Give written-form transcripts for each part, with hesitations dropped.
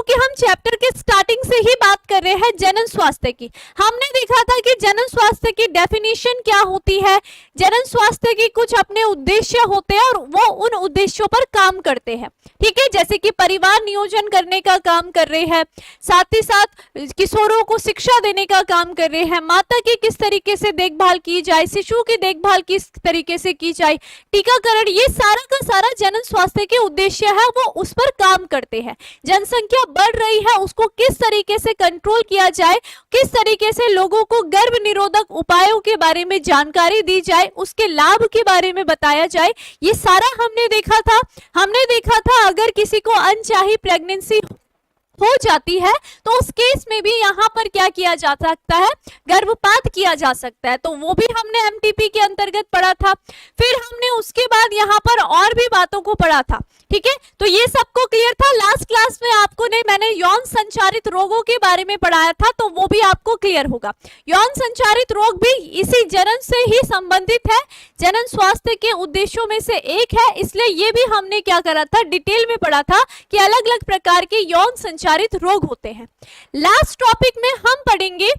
क्योंकि हम चैप्टर के स्टार्टिंग से ही बात कर रहे हैं जनन स्वास्थ्य की। हमने देखा था कि जनन स्वास्थ्य की डेफिनेशन क्या होती है, जनन स्वास्थ्य की कुछ अपने उद्देश्य होते हैं और वो उन उद्देश्यों पर काम करते हैं, ठीक है, जैसे कि परिवार नियोजन करने का काम कर रहे हैं, साथ ही साथ किशोरों को शिक्षा देने का काम कर रहे हैं, माता की किस तरीके से देखभाल की जाए, शिशु की देखभाल किस तरीके से की जाए, टीकाकरण, ये सारा का सारा जनन स्वास्थ्य के उद्देश्य है, वो उस पर काम करते हैं। जनसंख्या बढ़ रही है, उसको किस तरीके से कंट्रोल किया जाए, किस तरीके से लोगों को गर्भ निरोधक उपायों के बारे में जानकारी दी जाए, उसके लाभ के बारे में बताया जाए, ये सारा हमने देखा था। हमने देखा था अगर किसी को अनचाही प्रेगनेंसी हो जाती है तो उस केस में भी यहाँ पर क्या किया जा सकता है, गर्भपात किया जा सकता है, तो वो भी हमने एमटीपी के अंतर्गत पढ़ा था। फिर हमने उसके बाद यहाँ पर और भी बातों को पढ़ा था, ठीक है, तो ये सबको क्लियर था। लास्ट क्लास में आपको मैंने यौन संचारित रोगों के बारे में पढ़ाया था, तो वो भी आपको क्लियर होगा। यौन संचारित रोग भी इसी जनन से ही संबंधित है, जनन स्वास्थ्य के उद्देश्यों में से एक है, इसलिए ये भी हमने क्या करा था, डिटेल में पढ़ा था कि अलग अलग प्रकार के यौन संचारित रोग होते हैं। लास्ट टॉपिक में हम पढ़ेंगे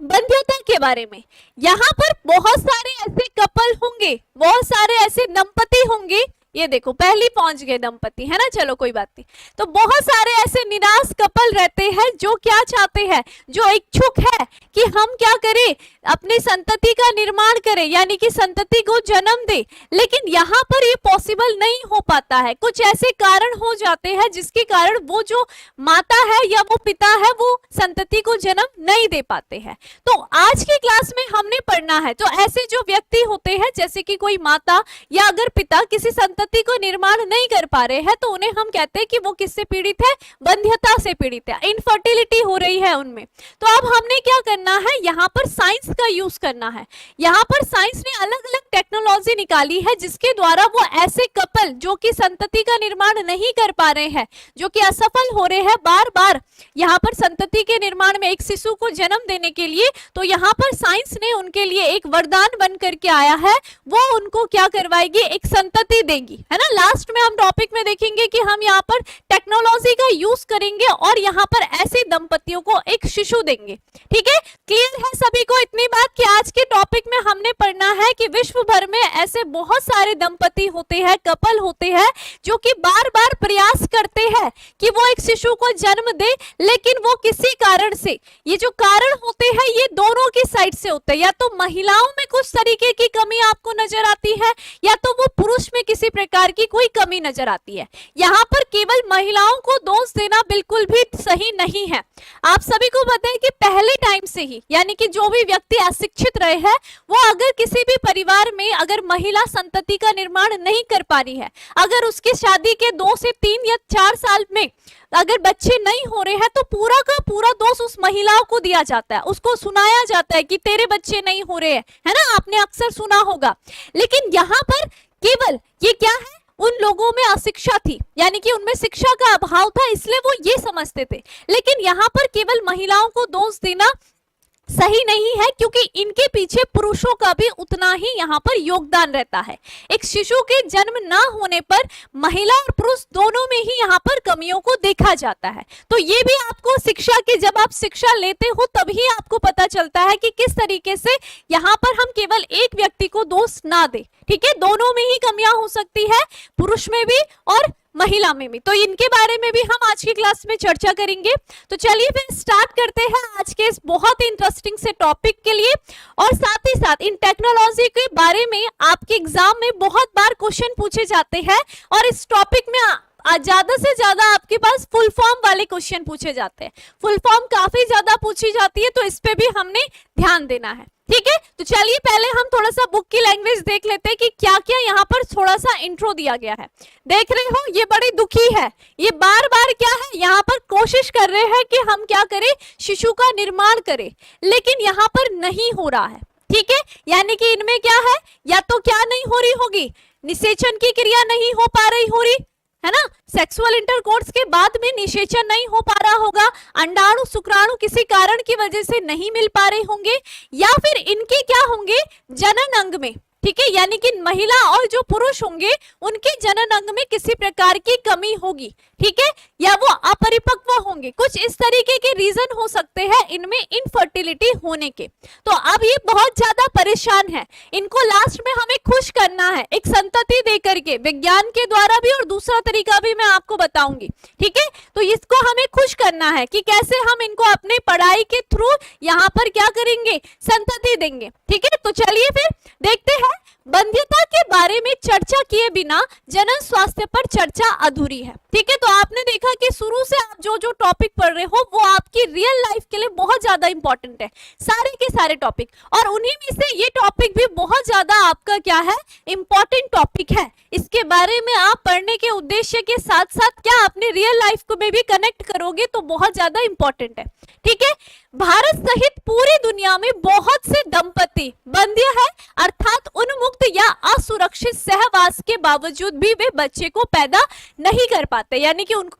बंध्यता के बारे में। यहाँ पर बहुत सारे ऐसे कपल होंगे, बहुत सारे ऐसे दंपति होंगे, ये देखो पहली पहुंच गए दंपति, है ना, चलो कोई बात नहीं। तो बहुत सारे ऐसे निराश कपल रहते हैं जो क्या चाहते हैं, जो इच्छुक है कि हम क्या करें, अपनी संतति का निर्माण करें, यानी कि संतति को जन्म दे, लेकिन यहाँ पर ये पॉसिबल नहीं हो पाता है। कुछ ऐसे कारण हो जाते हैं जिसके कारण वो जो माता है या वो पिता है वो संतति को जन्म नहीं दे पाते हैं। तो आज की क्लास में हमने पढ़ना है, तो ऐसे जो व्यक्ति होते हैं, जैसे कि कोई माता या अगर पिता किसी संतति को निर्माण नहीं कर पा रहे हैं, तो उन्हें हम कहते हैं कि वो किससे पीड़ित है, बंध्यता से पीड़ित है, इनफर्टिलिटी हो रही है उनमें। तो अब हमने क्या करना है, यहाँ पर साइंस का यूज करना है। यहाँ पर साइंस ने अलग अलग टेक्नोलॉजी निकाली है जिसके द्वारा वो ऐसे कपल जो कि संतति का निर्माण नहीं कर पा रहे हैं, जो कि असफल हो रहे हैं बार बार यहाँ पर संतति के निर्माण में, एक शिशु को जन्म देने के लिए, तो यहाँ पर साइंस ने उनके लिए एक वरदान बन करके आया है, वो उनको क्या करवाएगी, एक संतति देगी, है ना। लास्ट में हम टॉपिक में देखेंगे कि हम यहाँ पर टेक्नोलॉजी का यूज करेंगे और यहाँ पर ऐसे दंपतियों को एक शिशु देंगे, ठीक है। क्लियर है सभी को इतनी बात कि आज के टॉपिक में हमने पढ़ना है कि विश्व भर में ऐसे बहुत सारे दंपति होते हैं, कपल होते हैं, जो कि बार बार प्रयास करते हैं कि वो एक शिशु को जन्म दे, लेकिन वो किसी कारण से, ये जो कारण होते हैं ये दोनों की साइड से होते हैं, या तो महिलाओं में कुछ तरीके की कमी आपको नजर आती है, या तो वो पुरुष में किसी प्रकार की कोई कमी नजर आती है। यहाँ पर केवल महिलाओं को दोष देना बिल्कुल भी सही नहीं है। आप सभी को पता है कि पहले टाइम से ही, यानी कि जो भी व्यक्ति अशिक्षित रहे हैं, वो अगर किसी भी परिवार में अगर महिला संतति का निर्माण नहीं कर पा रही है, अगर उसकी शादी के 2 से 3 या 4 साल में अगर बच्चे नहीं हो रहे हैं, तो पूरा का पूरा दोष उस महिलाओं को दिया जाता है, उसको सुनाया जाता है कि तेरे बच्चे नहीं हो रहे हैं, है ना, आपने अक्सर सुना होगा। लेकिन यहाँ पर केवल ये क्या है, उन लोगों में अशिक्षा थी, यानी कि उनमें शिक्षा का अभाव था, इसलिए वो ये समझते थे। लेकिन यहाँ पर केवल महिलाओं को दोष देना सही नहीं है, क्योंकि इनके पीछे पुरुषों का भी उतना ही यहाँ पर योगदान रहता है। एक शिशु के जन्म ना होने पर महिला और पुरुष दोनों में ही यहाँ पर कमियों को देखा जाता है। तो ये भी आपको शिक्षा की, जब आप शिक्षा लेते हो तभी आपको पता चलता है कि किस तरीके से यहाँ पर हम केवल एक व्यक्ति को दोष ना दे, ठीक है, दोनों में ही कमियां हो सकती है, पुरुष में भी और महिला में भी। तो इनके बारे में भी हम आज की क्लास में चर्चा करेंगे। तो चलिए फिर स्टार्ट करते हैं आज के इस बहुत ही इंटरेस्टिंग से टॉपिक के लिए। और साथ ही साथ इन टेक्नोलॉजी के बारे में आपके एग्जाम में बहुत बार क्वेश्चन पूछे जाते हैं, और इस टॉपिक में ज्यादा से ज्यादा आपके पास फुल फॉर्म वाले क्वेश्चन पूछे जाते हैं। फुल फॉर्म काफी ज्यादा पूछी जाती है, तो इस पे भी हमने ध्यान देना है, ठीक है। तो चलिए पहले हम थोड़ा सा बुक की लैंग्वेज देख लेते हैं कि क्या क्या यहाँ पर थोड़ा सा इंट्रो दिया गया है। देख रहे हो, ये बड़ी दुखी है, ये बार बार क्या है, यहाँ पर कोशिश कर रहे हैं कि हम क्या करें, शिशु का निर्माण करें, लेकिन यहाँ पर नहीं हो रहा है, ठीक है। यानी कि इनमें क्या है, या तो क्या नहीं हो रही होगी, निषेचन की क्रिया नहीं हो पा रही हो रही है ना, सेक्सुअल इंटरकोर्स के बाद में निषेचन नहीं हो पा रहा होगा, अंडाणु शुक्राणु किसी कारण की वजह से नहीं मिल पा रहे होंगे, या फिर इनके क्या होंगे, जनन अंग में, ठीक है, यानी कि महिला और जो पुरुष होंगे उनके जनन अंग में किसी प्रकार की कमी होगी, ठीक है, या वो अपरिपक्व होंगे। होंगे, कुछ इस तरीके के रीजन हो सकते हैं इनमें इनफर्टिलिटी होने के। तो अब ये बहुत ज्यादा परेशान है, इनको लास्ट में हमें खुश करना है एक संतति दे करके, विज्ञान के द्वारा भी और दूसरा तरीका भी मैं आपको बताऊंगी, ठीक है। तो इसको हमें खुश करना है कि कैसे हम इनको अपने पढ़ाई के थ्रू यहाँ पर क्या करेंगे, संतति देंगे, ठीक है। तो चलिए फिर देखते हैं, बंध्यता के बारे में चर्चा किए बिना जनन स्वास्थ्य पर चर्चा अधूरी है, ठीक है। तो आपने देखा कि शुरू से आप जो जो टॉपिक पढ़ रहे हो वो आपकी रियल लाइफ के लिए बहुत ज्यादा इंपॉर्टेंट है, सारे के सारे टॉपिक, और उन्हीं में से ये टॉपिक भी बहुत ज्यादा आपका क्या है, इंपॉर्टेंट टॉपिक है। इसके बारे में आप पढ़ने के उद्देश्य के साथ साथ क्या अपने रियल लाइफ को में भी कनेक्ट करोगे तो बहुत ज्यादा इंपॉर्टेंट है, ठीक है। भारत सहित पूरी दुनिया में बहुत से दंपति बंध्य है, अर्थात उन्मुक्त या असुरक्षित सहवास के बावजूद भी वे बच्चे को पैदा नहीं कर पाते, यानी कि उनको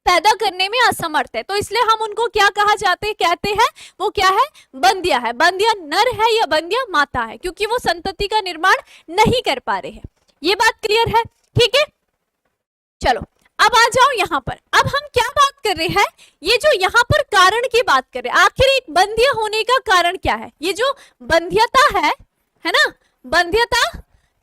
पैदा करने में असमर्थ है। तो इसलिए हम उनको क्या कहा जाते कहते हैं, वो क्या है, बंध्य है। बंध्य नर है या बंध्य माता है, क्योंकि वो संतति का निर्माण नहीं कर पा रहे हैं। ये बात क्लियर है, ठीक है। चलो अब आ जाओ यहाँ पर, अब हम क्या बात कर रहे हैं, ये जो यहाँ पर कारण की बात कर रहे हैं, आखिर एक बंध्य होने का कारण क्या है। ये जो बंध्यता है ना, बंध्यता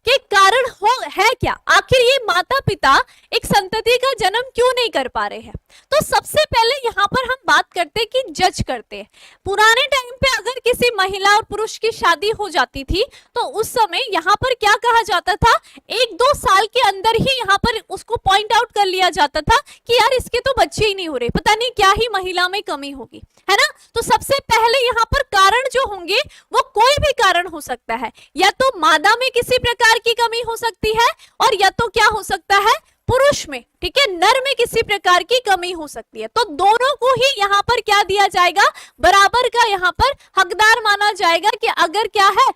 के कारण है क्या, आखिर ये माता पिता एक संतति का जन्म क्यों नहीं कर पा रहे हैं। तो सबसे पहले यहाँ पर हम बात करते कि जज करते हैं। पुराने टाइम पे अगर किसी महिला और पुरुष की शादी हो जाती थी तो उस समय यहाँ पर क्या कहा जाता था, 1-2 साल के अंदर ही यहाँ पर उसको पॉइंट आउट कर लिया जाता था कि यार इसके तो बच्चे ही नहीं हो रहे, पता नहीं क्या ही महिला में कमी होगी, है ना। तो सबसे पहले यहाँ पर कारण जो होंगे वो कोई भी कारण हो सकता है, या तो मादा में किसी प्रकार की कमी हो सकती है, और या तो क्या हो सकता है, पुरुष में, ठीक है, नर में किसी प्रकार की कमी हो सकती है। तो दोनों को ही यहाँ पर क्या दिया जाएगा, बराबर का यहाँ पर हकदार माना जाएगा कि अगर क्या है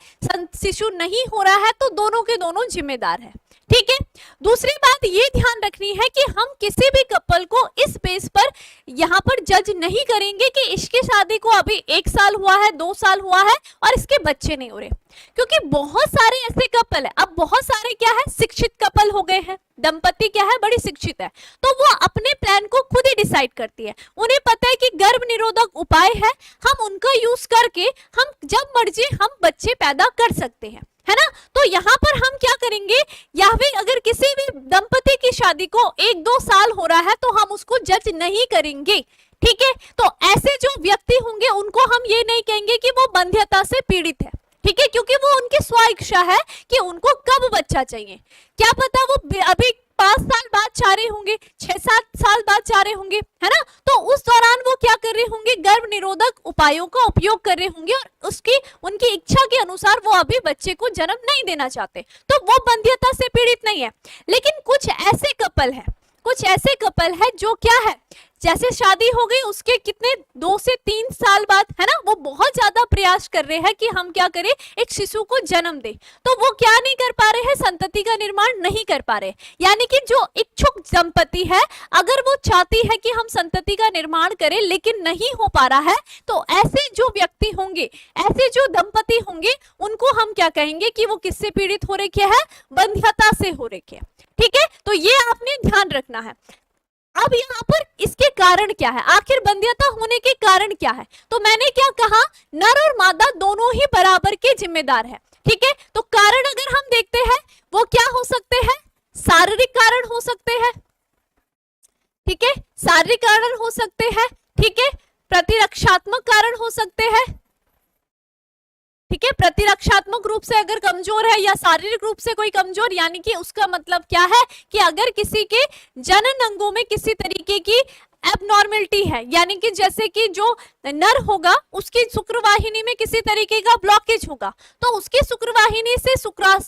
शिशु नहीं हो रहा है तो दोनों के दोनों जिम्मेदार है, ठीक है। दूसरी बात ये ध्यान रखनी है कि हम किसी भी कपल को इस बेस पर यहाँ पर जज नहीं करेंगे कि इसकी शादी को अभी 1 साल हुआ है, 2 साल हुआ है और इसके बच्चे नहीं हो रहे, क्योंकि बहुत सारे ऐसे कपल है, अब बहुत सारे क्या है, शिक्षित कपल हो गए हैं, दंपति क्या है, बड़ी शिक्षित है, तो वो अपने प्लान को खुद ही डिसाइड करती है। उन्हें पता है कि गर्भ निरोधक उपाय है, हम उनका यूज करके हम जब मर्जी हम बच्चे पैदा कर सकते हैं, है ना। तो यहाँ पर हम क्या करेंगे, या फिर अगर किसी भी दंपति की शादी को 1-2 साल हो रहा है तो हम उसको जज नहीं करेंगे, ठीक है। तो ऐसे जो व्यक्ति होंगे उनको हम ये नहीं कहेंगे कि वो बंध्यता से पीड़ित है, ठीक है, क्योंकि वो उनकी स्व इच्छा है कि उनको कब बच्चा चाहिए, क्या पता वो अभी 5 साल बाद चाह रहे होंगे, 6-7 साल बाद चाह रहे होंगे, है ना। तो उस दौरान वो क्या कर रहे होंगे, गर्भ निरोधक उपायों का उपयोग कर रहे होंगे और उसकी उनकी इच्छा के अनुसार वो अभी बच्चे को जन्म नहीं देना चाहते, तो वो बंध्यता से पीड़ित नहीं है। लेकिन कुछ ऐसे कपल है जो क्या है, जैसे शादी हो गई उसके कितने 2 से 3 साल बाद, है ना, वो बहुत ज्यादा प्रयास कर रहे हैं कि हम क्या करें, एक शिशु को जन्म दे, तो वो क्या नहीं कर पा रहे हैं, संतति का निर्माण नहीं कर पा रहे। यानी कि जो इच्छुक दंपति है अगर वो चाहती है कि हम संतति का निर्माण करें लेकिन नहीं हो पा रहा है, तो ऐसे जो व्यक्ति होंगे, ऐसे जो दंपति होंगे, उनको हम क्या कहेंगे कि वो किससे पीड़ित हो रखे हैं, बंध्यता से हो रखे हैं, ठीक है। तो ये आपने ध्यान रखना है। अब यहाँ पर इसके कारण क्या है, आखिर बंध्यता होने के कारण क्या है, तो मैंने क्या कहा, नर और मादा दोनों ही बराबर के जिम्मेदार है, ठीक है। तो कारण अगर हम देखते हैं वो क्या हो सकते हैं, शारीरिक कारण हो सकते हैं, ठीक है, शारीरिक कारण हो सकते हैं, ठीक है, प्रतिरक्षात्मक कारण हो सकते हैं, ठीक है, प्रतिरक्षात्मक रूप से अगर कमजोर है या शारीरिक रूप से कोई कमजोर, यानी कि उसका मतलब क्या है कि अगर किसी के जनन अंगों में किसी तरीके की एबनॉर्मलिटी है, यानी कि जैसे कि जो नर होगा उसकी शुक्रवाहिनी में किसी तरीके का ब्लॉकेज होगा, तो उसकी शुक्रवाहिनी से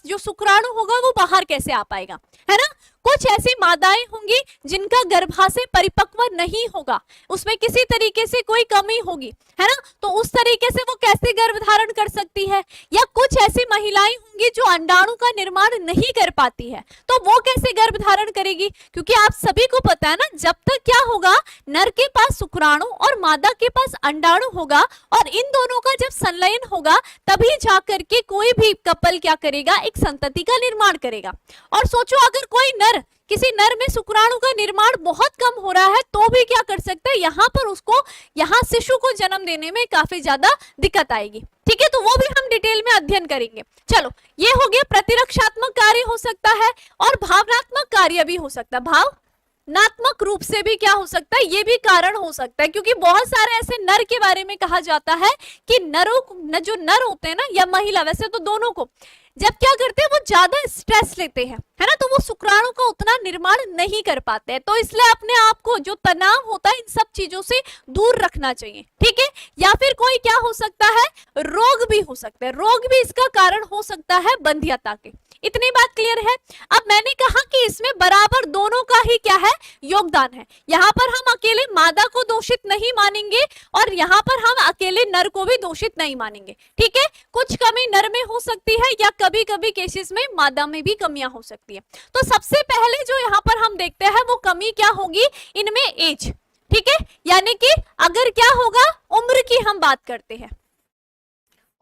जो शुक्राणु होगा वो बाहर कैसे आ पाएगा, है ना। कुछ ऐसी मादाएं होंगी जिनका गर्भाशय परिपक्व नहीं होगा, उसमें किसी तरीके से कोई कमी होगी, है ना, तो उस तरीके से वो कैसे गर्भ धारण कर सकती है। या कुछ ऐसी महिलाएं होंगी जो अंडाणु का निर्माण नहीं कर पाती है, तो वो कैसे गर्भ धारण करेगी, क्योंकि आप सभी को पता है ना, जब तक क्या होगा, नर के पास शुक्राणु और मादा के पास अंडाणु होगा और इन दोनों का जब संलयन होगा तभी जाकर के कोई भी कपल क्या करेगा, एक संतति का निर्माण करेगा। और सोचो अगर कोई नर, किसी नर में शुक्राणु का निर्माण बहुत कम हो रहा है तो भी क्या कर सकता है, यहाँ पर उसको, यहाँ शिशु को जन्म देने में काफी ज्यादा दिक्कत आएगी। ठीक है, तो वो भी हम डिटेल में अध्ययन करेंगे। चलो, ये हो गया प्रतिरक्षात्मक कार्य हो सकता है और भावनात्मक कार्य भी हो सकता है। भावनात्मक रूप से भी क्या हो सकता है, ये भी कारण हो सकता है, क्योंकि बहुत सारे ऐसे नर के बारे में कहा जाता है कि नरों, जो नर होते हैं ना या महिला, वैसे तो दोनों को, जब क्या करते हैं वो ज्यादा स्ट्रेस लेते हैं, है ना, तो वो शुक्राणु का उतना निर्माण नहीं कर पाते हैं। तो इसलिए अपने आप को जो तनाव होता है इन सब चीजों से दूर रखना चाहिए। ठीक है, या फिर कोई क्या हो सकता है, रोग भी हो सकते हैं, रोग भी इसका कारण हो सकता है बंध्यता के। इतनी बात क्लियर है। अब मैंने कहा कि इसमें बराबर दोनों का ही क्या है, योगदान है। यहाँ पर हम अकेले मादा को दोषित नहीं मानेंगे और यहाँ पर हम अकेले नर को भी दोषित नहीं मानेंगे। ठीक है, कुछ कमी नर में हो सकती है या कभी कभी केसेस में मादा में भी कमियां हो सकती है। तो सबसे पहले जो यहाँ पर हम देखते हैं वो कमी क्या होगी, इनमें एज। ठीक है, यानी कि अगर क्या होगा, उम्र की हम बात करते हैं,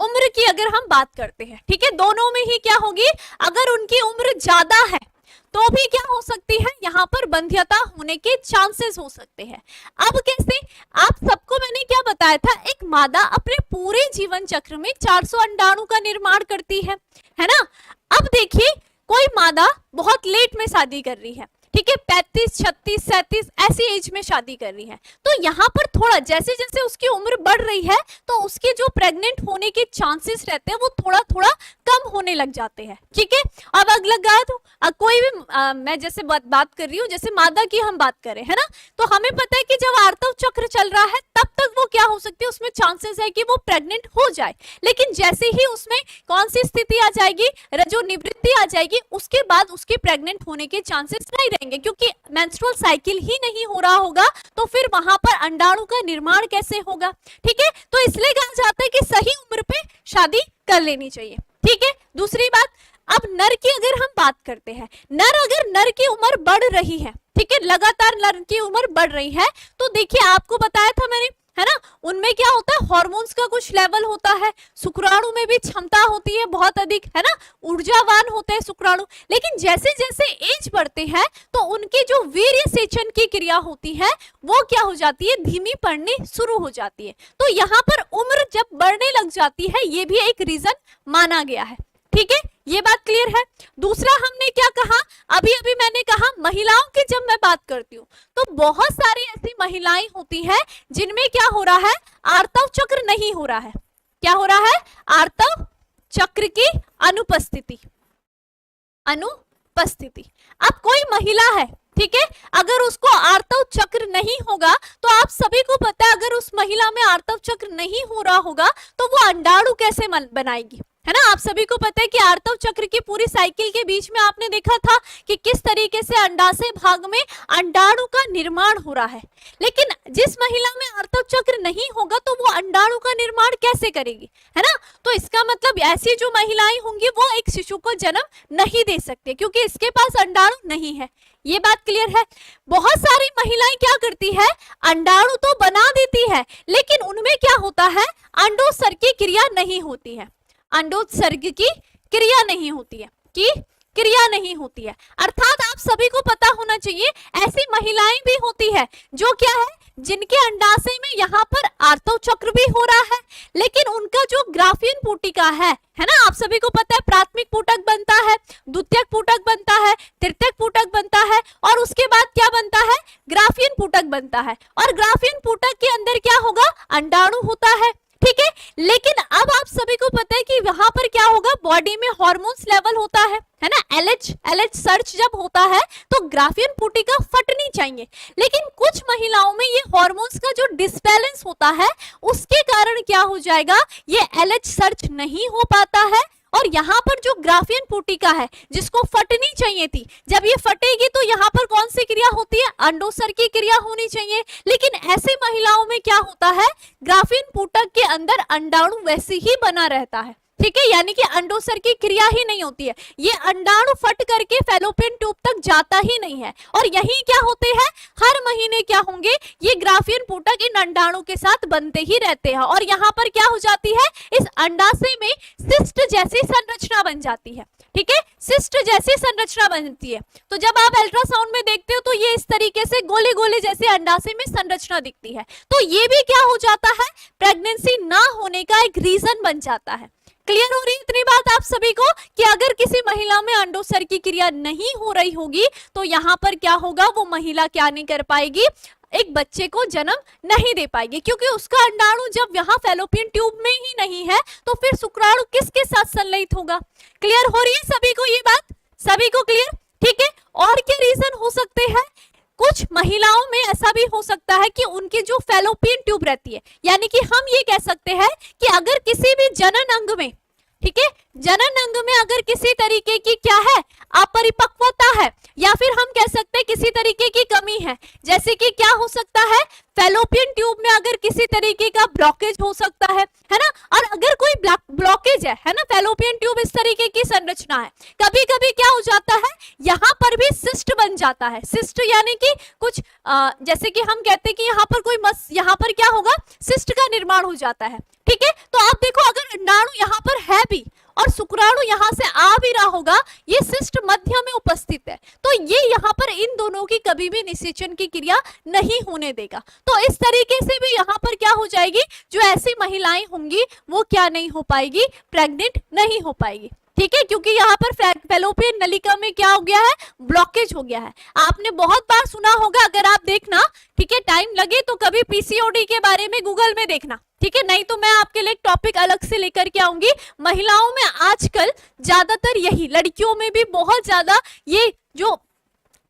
उम्र की अगर हम बात करते हैं, ठीक है, दोनों में ही क्या होगी, अगर उनकी उम्र ज्यादा है तो भी क्या हो सकती है, यहाँ पर बंध्यता होने के चांसेस हो सकते हैं। अब कैसे, आप सबको मैंने क्या बताया था, एक मादा अपने पूरे जीवन चक्र में 400 अंडाणु का निर्माण करती है ना। अब देखिए कोई मादा बहुत लेट में शादी कर रही है, ठीक है, 35, 36, 37 ऐसी एज में शादी कर रही है, तो यहाँ पर थोड़ा जैसे जैसे उसकी उम्र बढ़ रही है तो उसके जो प्रेग्नेंट होने के चांसेस रहते हैं वो थोड़ा थोड़ा कम होने लग जाते हैं। ठीक है, अब अगला लगा तो कोई भी मैं जैसे बात कर रही हूँ, जैसे मादा की हम बात करें, है ना, तो हमें पता है कि जब आर्तव चक्र चल रहा है तब तक वो क्या हो सकती है, उसमें चांसेस है कि वो प्रेग्नेंट हो जाए। लेकिन जैसे ही उसमें कौन सी स्थिति आ जाएगी, रजो निवृत्ति आ जाएगी, उसके बाद उसके प्रेग्नेंट होने के चांसेस नहीं रहेंगे, क्योंकि मेंस्ट्रुअल साइकिल ही नहीं हो रहा होगा, तो फिर वहां पर अंडाणु का निर्माण कैसे होगा। ठीक है, तो इसलिए कहा जाता है कि सही उम्र पे शादी कर लेनी चाहिए। ठीक है, दूसरी बात, अब नर की अगर हम बात करते हैं, नर की उम्र बढ़ रही है, ठीक है, लगातार नर की उम्र बढ़ रही है, तो देखिए आपको बताया था मैंने, है ना, उनमें क्या होता है, हार्मोन्स का कुछ लेवल होता है, शुक्राणु में भी क्षमता होती है बहुत अधिक, है ना, ऊर्जावान होते हैं शुक्राणु। लेकिन जैसे जैसे एज बढ़ते हैं तो उनकी जो वीर्य सेचन की क्रिया होती है वो क्या हो जाती है, धीमी पड़नी शुरू हो जाती है। तो यहाँ पर उम्र जब बढ़ने लग जाती है ये भी एक रीजन माना गया है। ठीक है, ये बात क्लियर है। दूसरा हमने क्या कहा, अभी अभी मैंने कहा महिलाओं की जब मैं बात करती हूँ तो बहुत सारी ऐसी महिलाएं होती हैं जिनमें क्या हो रहा है, आर्तव चक्र नहीं हो रहा है। क्या हो रहा है, आर्तव चक्र की अनुपस्थिति। अब कोई महिला है, ठीक है, अगर उसको आर्तव चक्र नहीं होगा तो आप सभी को पता है अगर उस महिला में आर्तव चक्र नहीं हो रहा होगा तो वो अंडाणु कैसे बनाएगी, है ना। आप सभी को पता है कि आर्तव चक्र की पूरी साइकिल के बीच में आपने देखा था कि किस तरीके से अंडाशय भाग में अंडाणु का निर्माण हो रहा है। लेकिन जिस महिला में आर्तव चक्र नहीं होगा तो वो अंडाणु का निर्माण कैसे करेगी, है ना। तो इसका मतलब ऐसी जो महिलाएं होंगी वो एक शिशु को जन्म नहीं दे सकती क्योंकि इसके पास अंडाणु नहीं है। ये बात क्लियर है। बहुत सारी महिलाएं क्या करती है, अंडाणु तो बना देती है लेकिन उनमें क्या होता है, अंडोत्सर्ग की क्रिया नहीं होती है, अंडोत्सर्ग की क्रिया नहीं होती है, अर्थात आप सभी को पता होना चाहिए ऐसी महिलाएं भी होती है जो क्या है, जिनके अंडाशय में यहाँ पर आर्तव चक्र भी हो रहा है लेकिन उनका जो ग्राफियन पुटिका है ना, आप सभी को पता है प्राथमिक पुटक बनता है, द्वितीयक पुटक बनता है, तृतीयक पुटक बनता है और उसके बाद क्या बनता है, ग्राफियन पुटक बनता है और ग्राफियन पुटक के अंदर क्या होगा, अंडाणु होता है। ठीक है, लेकिन अब आप सभी को पता है कि वहां पर क्या होगा, बॉडी में हार्मोन्स लेवल होता है ना, एलएच सर्च जब होता है तो ग्राफियन पुटिका फटनी चाहिए, लेकिन कुछ महिलाओं में ये हार्मोन्स का जो डिसबैलेंस होता है उसके कारण क्या हो जाएगा, ये एलएच सर्च नहीं हो पाता है और यहाँ पर जो ग्राफियन पुटिका है जिसको फटनी चाहिए थी, जब ये फटेगी तो यहाँ पर कौन सी क्रिया होती है, अंडोत्सर्ग की क्रिया होनी चाहिए। लेकिन ऐसे महिलाओं में क्या होता है, ग्राफियन पुटक के अंदर अंडाणु वैसे ही बना रहता है। ठीक है, यानी कि अंडोत्सर्ग की क्रिया ही नहीं होती है, ये अंडाणु फट करके फैलोपियन ट्यूब तक जाता ही नहीं है। और यही क्या होते हैं, हर महीने क्या होंगे, ये ग्राफियन पुटक इन अंडाणु के साथ बनते ही रहते हैं और यहाँ पर क्या हो जाती है, इस अंडाशय में सिस्ट जैसी संरचना बन जाती है। ठीक है, सिस्ट जैसी संरचना बनती है। तो जब आप अल्ट्रासाउंड में देखते हो तो ये इस तरीके से गोले गोले जैसे अंडाशय में संरचना दिखती है। तो ये भी क्या हो जाता है, प्रेगनेंसी ना होने का एक रीजन बन जाता है। क्लियर हो रही है इतनी बात आप सभी को कि अगर किसी महिला में अंडोत्सर्ग की क्रिया नहीं हो रही होगी तो यहाँ पर क्या होगा, वो महिला क्या नहीं कर पाएगी, एक बच्चे को जन्म नहीं दे पाएगी, क्योंकि उसका अंडाणु जब यहाँ फैलोपियन ट्यूब में ही नहीं है तो फिर शुक्राणु किसके साथ संलयित होगा। क्लियर हो रही है सभी को ये बात, सभी को क्लियर। ठीक है, और क्या रीजन हो सकते हैं, कुछ महिलाओं में ऐसा भी हो सकता है कि उनकी जो फैलोपियन ट्यूब रहती है, यानी कि हम ये कह सकते हैं कि अगर किसी भी जनन अंग में, ठीक है, जनन अंग में अगर किसी तरीके की क्या है, अपरिपक्वता है, या फिर हम कह सकते हैं किसी तरीके की कमी है, जैसे कि क्या हो सकता है, फैलोपियन ट्यूब में अगर किसी तरीके का ब्लॉकेज हो सकता है ना। और अगर कोई ब्लॉकेज है ना, फैलोपियन ट्यूब इस तरीके की संरचना है, कभी कभी क्या हो जाता है, यहाँ पर भी सिस्ट बन जाता है। सिस्ट यानी कि कुछ जैसे कि हम कहते हैं कि यहाँ पर कोई यहाँ पर क्या होगा, सिस्ट का निर्माण हो जाता है। ठीक है, तो आप देखो अगर अंडाणु यहाँ पर है भी और शुक्राणु यहाँ से आ भी रहा होगा, ये सिस्ट मध्य में उपस्थित है, तो ये यहाँ पर इन दोनों की कभी भी निषेचन की क्रिया नहीं होने देगा। तो इस तरीके से भी यहाँ पर क्या हो जाएगी, जो ऐसी महिलाएं होंगी वो क्या नहीं हो पाएगी, प्रेग्नेंट नहीं हो पाएगी। ठीक है, क्योंकि यहाँ पर फैलोपियन नलिका में क्या हो गया है, ब्लॉकेज हो गया है। आपने बहुत बार सुना होगा, अगर आप देखना, ठीक है, टाइम लगे तो कभी पीसीओडी के बारे में गूगल में देखना, ठीक है, नहीं तो मैं आपके लिए एक टॉपिक अलग से लेकर के आऊंगी। महिलाओं में आजकल ज्यादातर यही, लड़कियों में भी बहुत ज्यादा ये जो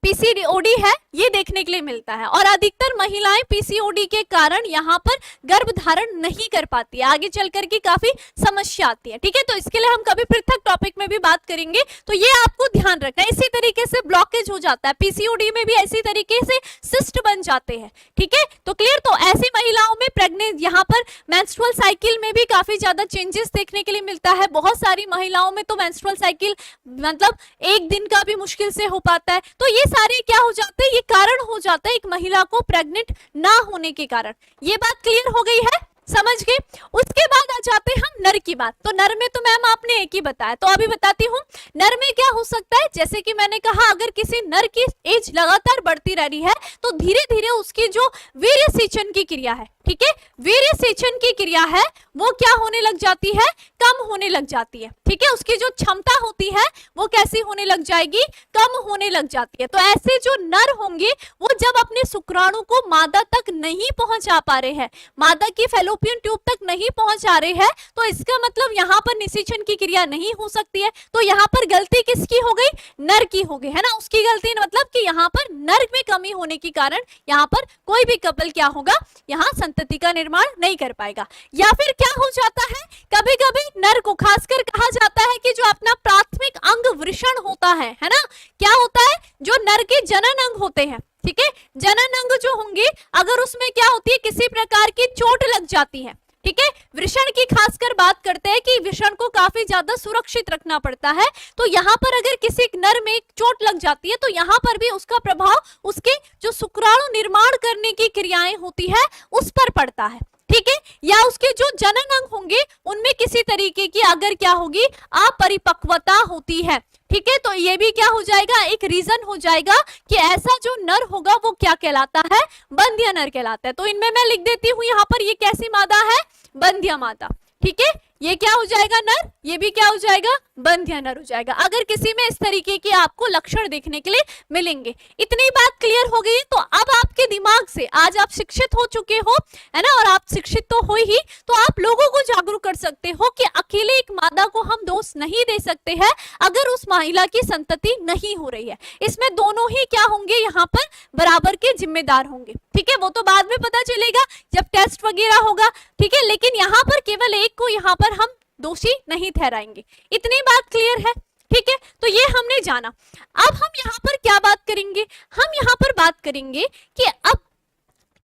पीसीओडी है ये देखने के लिए मिलता है, और अधिकतर महिलाएं पीसीओडी के कारण यहाँ पर गर्भ धारण नहीं कर पाती है, आगे चल करके काफी समस्या आती है। ठीक है, तो इसके लिए हम कभी पृथक टॉपिक में भी बात करेंगे, तो ये आपको ध्यान रखना है। इसी तरीके से ब्लॉकेज हो जाता है, पीसीओडी में भी ऐसी तरीके से सिस्ट बन जाते हैं। ठीक है, तो क्लियर। तो ऐसी महिलाओं में प्रेग्नेंट, यहाँ पर मेंस्ट्रुअल साइकिल में भी काफी ज्यादा चेंजेस देखने के लिए मिलता है। बहुत सारी महिलाओं में तो मेंस्ट्रुअल साइकिल मतलब एक दिन का भी मुश्किल से हो पाता है। तो ये सारे क्या हो जाते हैं, ये कारण हो जाता है एक महिला को प्रेग्नेंट ना होने के कारण। ये बात क्लियर हो गई है, समझ गए। उसके बाद आ जाते हैं हम नर की बात। तो नर में तो मैम आपने एक ही बताया, तो अभी बताती हूँ। नर में क्या हो सकता है, जैसे कि मैंने कहा, अगर किसी नर की एज लगातार बढ़ती रही है तो धीरे धीरे उसकी जो वीर्य सेचन की क्रिया है, ठीक है, वीर्य सेचन की क्रिया है वो क्या होने लग जाती है, कम होने लग जाती है। ठीक है, उसकी जो क्षमता होती है वो कैसी होने लग जाएगी, कम होने लग जाती है। तो ऐसे जो नर होंगे वो जब अपने शुक्राणु को मादा तक नहीं पहुंचा पा रहे हैं, मादा की फैलोपियन ट्यूब तक नहीं पहुंचा रहे हैं, तो इसका मतलब यहाँ पर निषेचन की क्रिया नहीं हो सकती है। तो यहाँ पर गलती किसकी हो गई, नर की हो गई, है ना। उसकी गलती मतलब कि यहाँ पर नर में कमी होने के कारण यहाँ पर कोई भी कपल क्या होगा, यहाँ संतति का निर्माण नहीं कर पाएगा। या फिर क्या हो जाता है, कभी कभी नर को खासकर कहा जाता है कि जो अपना प्राथमिक अंग वृषण होता है ना, क्या होता है, जो नर के जनन अंग होते हैं, ठीक है, जनन अंग जो होंगे, अगर उसमें क्या होती है, किसी प्रकार की चोट लग जाती है, ठीक है, वृषण की खासकर बात करते हैं कि वृषण को काफी ज्यादा सुरक्षित रखना पड़ता है। तो यहाँ पर अगर किसी नर में चोट लग जाती है तो यहाँ पर भी उसका प्रभाव उसके जो शुक्राणु निर्माण करने की क्रियाएं होती है उस पर पड़ता है। ठीक है, या उसके जो जनन अंग होंगे उनमें किसी तरीके की अगर क्या होगी, अपरिपक्वता होती है। ठीक है, तो ये भी क्या हो जाएगा, एक रीजन हो जाएगा कि ऐसा जो नर होगा वो क्या कहलाता है, बंध्य नर कहलाता है। तो इनमें मैं लिख देती हूँ यहाँ पर, ये कैसी मादा है, बंध्य मादा। ठीक है, ये क्या हो जाएगा नर, ये भी क्या हो जाएगा, बंध्य नर हो जाएगा, अगर किसी में इस तरीके के आपको लक्षण देखने के लिए मिलेंगे। इतनी बात क्लियर हो गई। तो अब आपके दिमाग से, आज आप शिक्षित हो चुके हो, है ना, और आप शिक्षित तो हो ही, तो आप लोगों को जागरूक कर सकते हो कि अकेले एक मादा को हम दोष नहीं दे सकते हैं अगर उस महिला की संतति नहीं हो रही है। इसमें दोनों ही क्या होंगे, यहाँ पर बराबर के जिम्मेदार होंगे। ठीक है, वो तो बाद में पता चलेगा जब टेस्ट वगैरह होगा। ठीक है, लेकिन यहाँ पर केवल एक को यहाँ पर हम दोषी नहीं ठहराएंगे। इतनी बात क्लियर है। ठीक है, तो ये हमने जाना। अब हम यहाँ पर क्या बात करेंगे, हम यहाँ पर बात करेंगे कि अब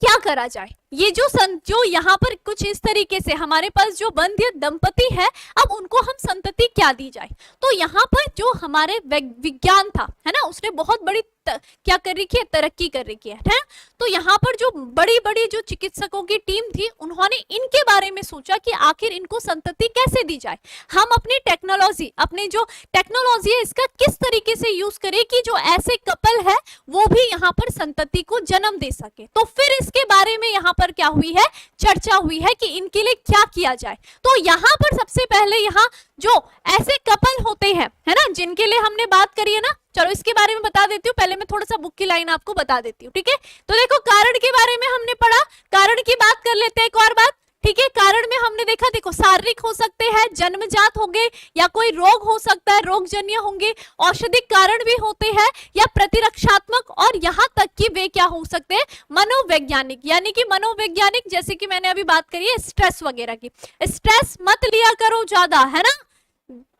क्या करा जाए। ये जो यहाँ पर कुछ इस तरीके से हमारे पास जो बंध्य दंपति है, अब उनको हम संतति क्या दी जाए। तो यहाँ पर जो हमारे विज्ञान था, है ना, उसने बहुत बड़ी क्या कर रखी है, तरक्की कर रखी है। तो यहाँ पर जो बड़ी बड़ी जो चिकित्सकों की टीम थी, उन्होंने इनके बारे में सोचा कि आखिर इनको संतति कैसे दी जाए। हम अपनी टेक्नोलॉजी, अपने जो टेक्नोलॉजी है इसका किस तरीके से यूज करें कि जो ऐसे कपल है वो भी यहाँ पर संतति को जन्म दे सके। तो फिर इसके बारे में यहाँ पर क्या हुई है, चर्चा हुई है कि इनके लिए क्या किया जाए। तो यहाँ पर सबसे पहले यहाँ जो ऐसे कपल होते हैं, है ना, जिनके लिए हमने बात करी है ना, चलो इसके बारे में बता देती हूँ। पहले मैं थोड़ा सा बुक की लाइन आपको बता देती हूँ, ठीक है। तो देखो, कारण के बारे में हमने पढ़ा, कारण की बात कर लेते हैं एक और बात, ठीक है। कारण में हमने देखा, देखो शारीरिक हो सकते हैं, जन्मजात होंगे, या कोई रोग हो सकता है, रोगजन्य होंगे, औषधिक कारण भी होते हैं, या प्रतिरक्षात्मक, और यहाँ तक कि वे क्या हो सकते हैं, मनोवैज्ञानिक। यानी कि मनोवैज्ञानिक, जैसे कि मैंने अभी बात करी है स्ट्रेस वगैरह की। स्ट्रेस मत लिया करो ज्यादा, है ना,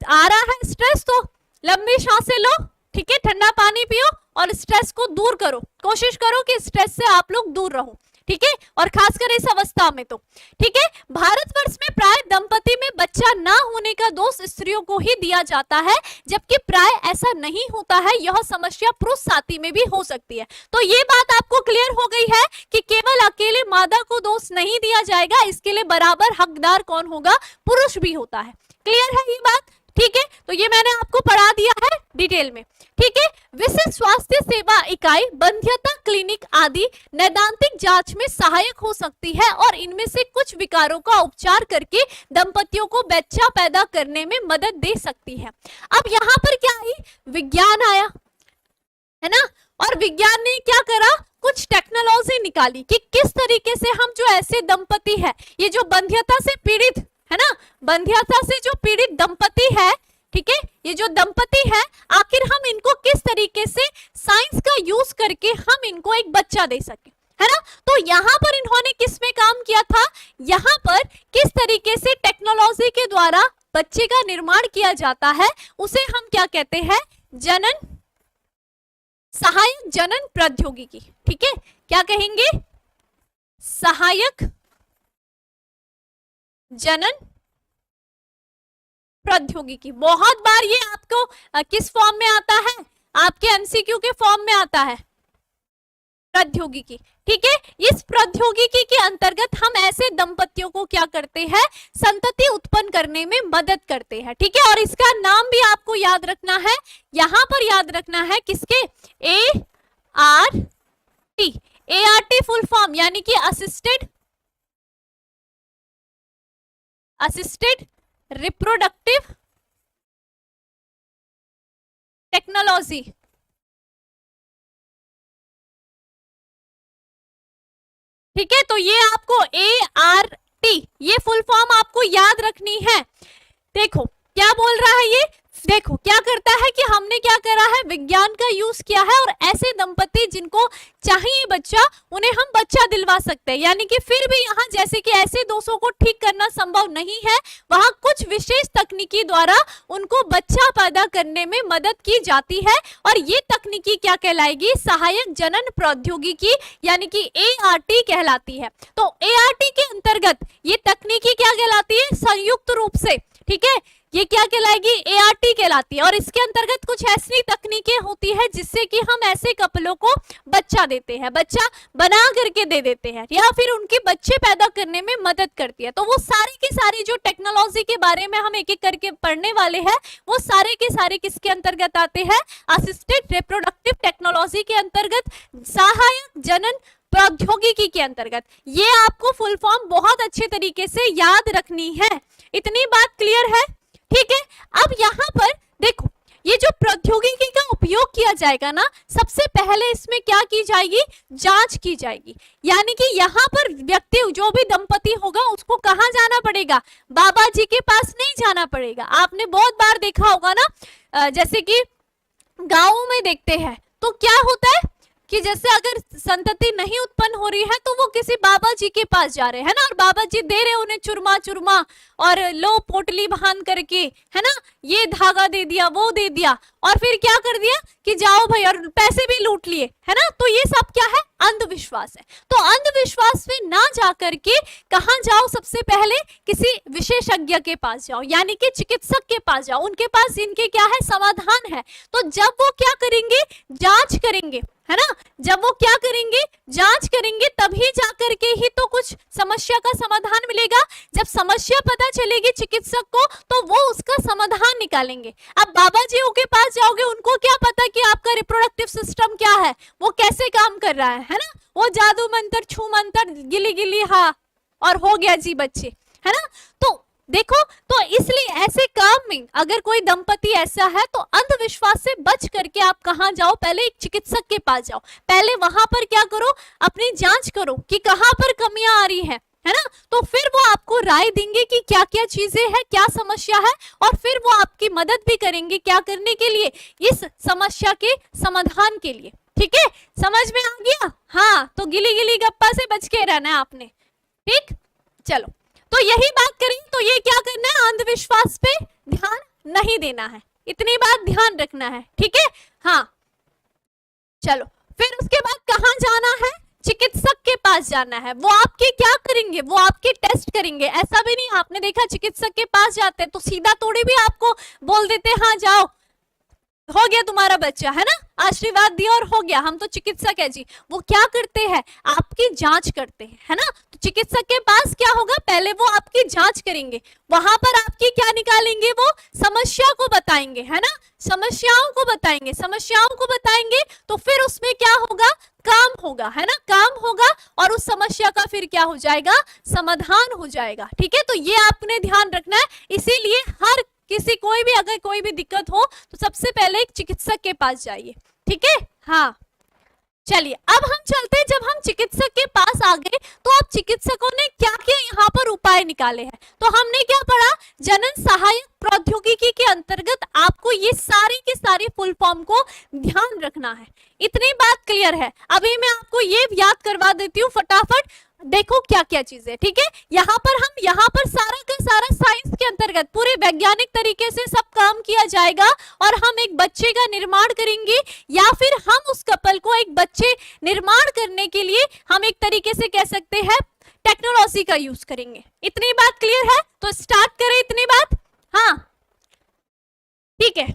आ रहा है स्ट्रेस तो लंबी सांसें लो, ठीक है, ठंडा पानी पियो और स्ट्रेस को दूर करो, कोशिश करो कि स्ट्रेस से आप लोग दूर रहो, ठीक है, और खासकर इस अवस्था में तो, ठीक है। भारतवर्ष में प्राय दंपति में बच्चा ना होने का दोष स्त्रियों को ही दिया जाता है, जबकि प्राय ऐसा नहीं होता है। यह समस्या पुरुष साथी में भी हो सकती है। तो ये बात आपको क्लियर हो गई है कि केवल अकेले मादा को दोष नहीं दिया जाएगा, इसके लिए बराबर हकदार कौन होगा, पुरुष भी होता है। क्लियर है ये बात, ठीक है। तो ये मैंने आपको पढ़ा दिया है डिटेल में, ठीक है। विशिष्ट स्वास्थ्य सेवा इकाई, बंध्यता क्लिनिक आदि नैदांतिक जांच में सहायक हो सकती है और इनमें से कुछ विकारों का उपचार करके दंपतियों को बच्चा पैदा करने में मदद दे सकती है। अब यहाँ पर क्या आई, विज्ञान आया, है ना, और विज्ञान ने क्या करा, कुछ टेक्नोलॉजी निकाली कि किस तरीके से हम जो ऐसे दंपति है, ये जो बंध्यता से पीड़ित, है ना, बंध्यता से जो पीड़ित दंपति है, ठीक है, ये जो दंपति है, आखिर हम इनको किस तरीके से साइंस का यूज करके हम इनको एक बच्चा दे सके, है ना। तो यहाँ पर इन्होंने किस में काम किया था, यहाँ पर किस तरीके से टेक्नोलॉजी के द्वारा बच्चे का निर्माण किया जाता है, उसे हम क्या कहते हैं, जनन सहायक जनन प्रौद्योगिकी, ठीक है, क्या कहेंगे, सहायक जनन प्रौद्योगिकी। बहुत बार ये आपको किस फॉर्म में आता है, आपके एमसीक्यू के फॉर्म में आता है, प्रौद्योगिकी, ठीक है। इस प्रौद्योगिकी के अंतर्गत हम ऐसे दंपतियों को क्या करते हैं, संतति उत्पन्न करने में मदद करते हैं, ठीक है। और इसका नाम भी आपको याद रखना है, यहां पर याद रखना है किसके, ART, ART फुल फॉर्म यानी कि असिस्टेड रिप्रोडक्टिव टेक्नोलॉजी, ठीक है। तो ये आपको ART, ये फुल फॉर्म आपको याद रखनी है। देखो क्या बोल रहा है ये, देखो क्या करता है कि हमने क्या करा है, विज्ञान का यूज किया है और ऐसे दंपति जिनको चाहिए बच्चा, उन्हें हम बच्चा दिलवा सकते हैं। यानी कि फिर भी यहाँ जैसे कि ऐसे दोषों को ठीक करना संभव नहीं है, वहां कुछ विशेष तकनीकी द्वारा उनको बच्चा पैदा करने में मदद की जाती है और ये तकनीकी क्या कहलाएगी, सहायक जनन प्रौद्योगिकी यानी कि ART कहलाती है। तो ART के अंतर्गत ये तकनीकी क्या कहलाती है, संयुक्त रूप से, ठीक है, ये क्या कहलाएगी, ART कहलाती है। और इसके अंतर्गत कुछ ऐसी तकनीकें होती है जिससे कि हम ऐसे कपलों को बच्चा देते हैं, बच्चा बना करके दे देते हैं या फिर उनके बच्चे पैदा करने में मदद करती है। तो वो सारी की सारी जो टेक्नोलॉजी के बारे में हम एक एक करके पढ़ने वाले हैं, वो सारे के सारे किसके अंतर्गत आते हैं, असिस्टेड रिप्रोडक्टिव टेक्नोलॉजी के अंतर्गत, सहायक जनन प्रौद्योगिकी के अंतर्गत। ये आपको फुल फॉर्म बहुत अच्छे तरीके से याद रखनी है। इतनी बात क्लियर है, ठीक है। अब यहाँ पर देखो, ये जो प्रौद्योगिकी का उपयोग किया जाएगा ना, सबसे पहले इसमें क्या की जाएगी, जांच की जाएगी। यानी कि यहाँ पर व्यक्ति जो भी दंपति होगा उसको कहाँ जाना पड़ेगा, बाबा जी के पास नहीं जाना पड़ेगा। आपने बहुत बार देखा होगा ना, जैसे कि गाँव में देखते हैं तो क्या होता है, कि जैसे अगर संतति नहीं उत्पन्न हो रही है तो वो किसी बाबा जी के पास जा रहे हैं ना, और बाबा जी दे रहे उन्हें चुरमा चुरमा और लो पोटली बांध करके, है ना, ये धागा दे दिया वो दे दिया, और फिर क्या कर दिया कि जाओ भाई, और पैसे भी लूट लिए, है ना। तो ये सब क्या है, अंधविश्वास है। तो अंधविश्वास में ना जा करके कहां जाओ, सबसे पहले किसी विशेषज्ञ के पास जाओ, यानी कि चिकित्सक के पास जाओ, उनके पास इनके क्या है, समाधान है। तो जब वो क्या करेंगे, जांच करेंगे, है ना, जब वो क्या करेंगे, जांच करेंगे, तभी जाकर के ही तो कुछ समस्या का समाधान मिलेगा। जब समस्या पता चलेगी चिकित्सक को तो वो उसका समाधान निकालेंगे। अब बाबा जी के पास जाओगे, उनको क्या पता कि आपका रिप्रोडक्टिव सिस्टम क्या है, वो कैसे काम कर रहा है ना, वो जादू मंत्र छू मंत्र गिली गिली हाँ और हो गया जी बच्चे, है ना। तो देखो, तो इसलिए ऐसे काम में अगर कोई दंपति ऐसा है तो अंधविश्वास से बच करके आप कहां जाओ, पहले एक चिकित्सक के पास जाओ, पहले वहां पर क्या करो, अपनी जांच करो कि कहां पर कमियां आ रही है ना। तो फिर वो आपको राय देंगे कि क्या क्या चीजें हैं, क्या समस्या है, और फिर वो आपकी मदद भी करेंगे क्या करने के लिए, इस समस्या के समाधान के लिए। ठीक है, समझ में आ गया। हाँ, तो गिली गिली गप्पा से बच के रहना है आपने। ठीक, चलो, तो यही बात करें तो ये क्या करना है, अंधविश्वास पे ध्यान नहीं देना है, इतनी बात ध्यान रखना है। ठीक है, हाँ, चलो, फिर उसके बाद कहां जाना है, चिकित्सक के पास जाना है। वो आपके क्या करेंगे, वो आपके टेस्ट करेंगे। ऐसा भी नहीं, आपने देखा चिकित्सक के पास जाते हैं तो सीधा थोड़ी भी आपको बोल देते हाँ जाओ, हो गया तुम्हारा बच्चा, है ना, आशीर्वाद दिया और हो गया, हम तो चिकित्सक है जी। वो क्या करते हैं, आपकी जांच करते हैं, है ना। तो चिकित्सक के पास क्या होगा, पहले वो आपकी जांच करेंगे, वहां पर आपकी क्या निकालेंगे, वो समस्या को बताएंगे, है ना, समस्याओं को बताएंगे, समस्याओं को बताएंगे, तो फिर उसमें क्या होगा, काम होगा, है ना, काम होगा, और उस समस्या का फिर क्या हो जाएगा, समाधान हो जाएगा। ठीक है, तो ये आपने ध्यान रखना है। इसीलिए हर किसी कोई भी अगर कोई भी दिक्कत हो तो सबसे पहले एक चिकित्सक के पास जाइए। ठीक है, हाँ, चलिए अब हम चलते हैं। जब हम चिकित्सक के पास आ गए तो अब चिकित्सकों ने क्या क्या यहाँ पर उपाय निकाले हैं, तो हमने क्या पढ़ा, जनन सहायक प्रौद्योगिकी के अंतर्गत आपको ये सारी की सारी फुल फॉर्म को ध्यान रखना है। इतनी बात क्लियर है। अभी मैं आपको ये याद करवा देती हूँ फटाफट, देखो क्या क्या चीजें। ठीक है, यहाँ पर सारा का सारा साइंस के अंतर्गत पूरे वैज्ञानिक तरीके से सब काम किया जाएगा, और हम एक बच्चे का निर्माण करेंगे, या फिर हम उस कपल को एक बच्चे निर्माण करने के लिए हम एक तरीके से कह सकते हैं टेक्नोलॉजी का यूज करेंगे। इतनी बात क्लियर है, तो स्टार्ट करें इतनी बात। हाँ, ठीक है,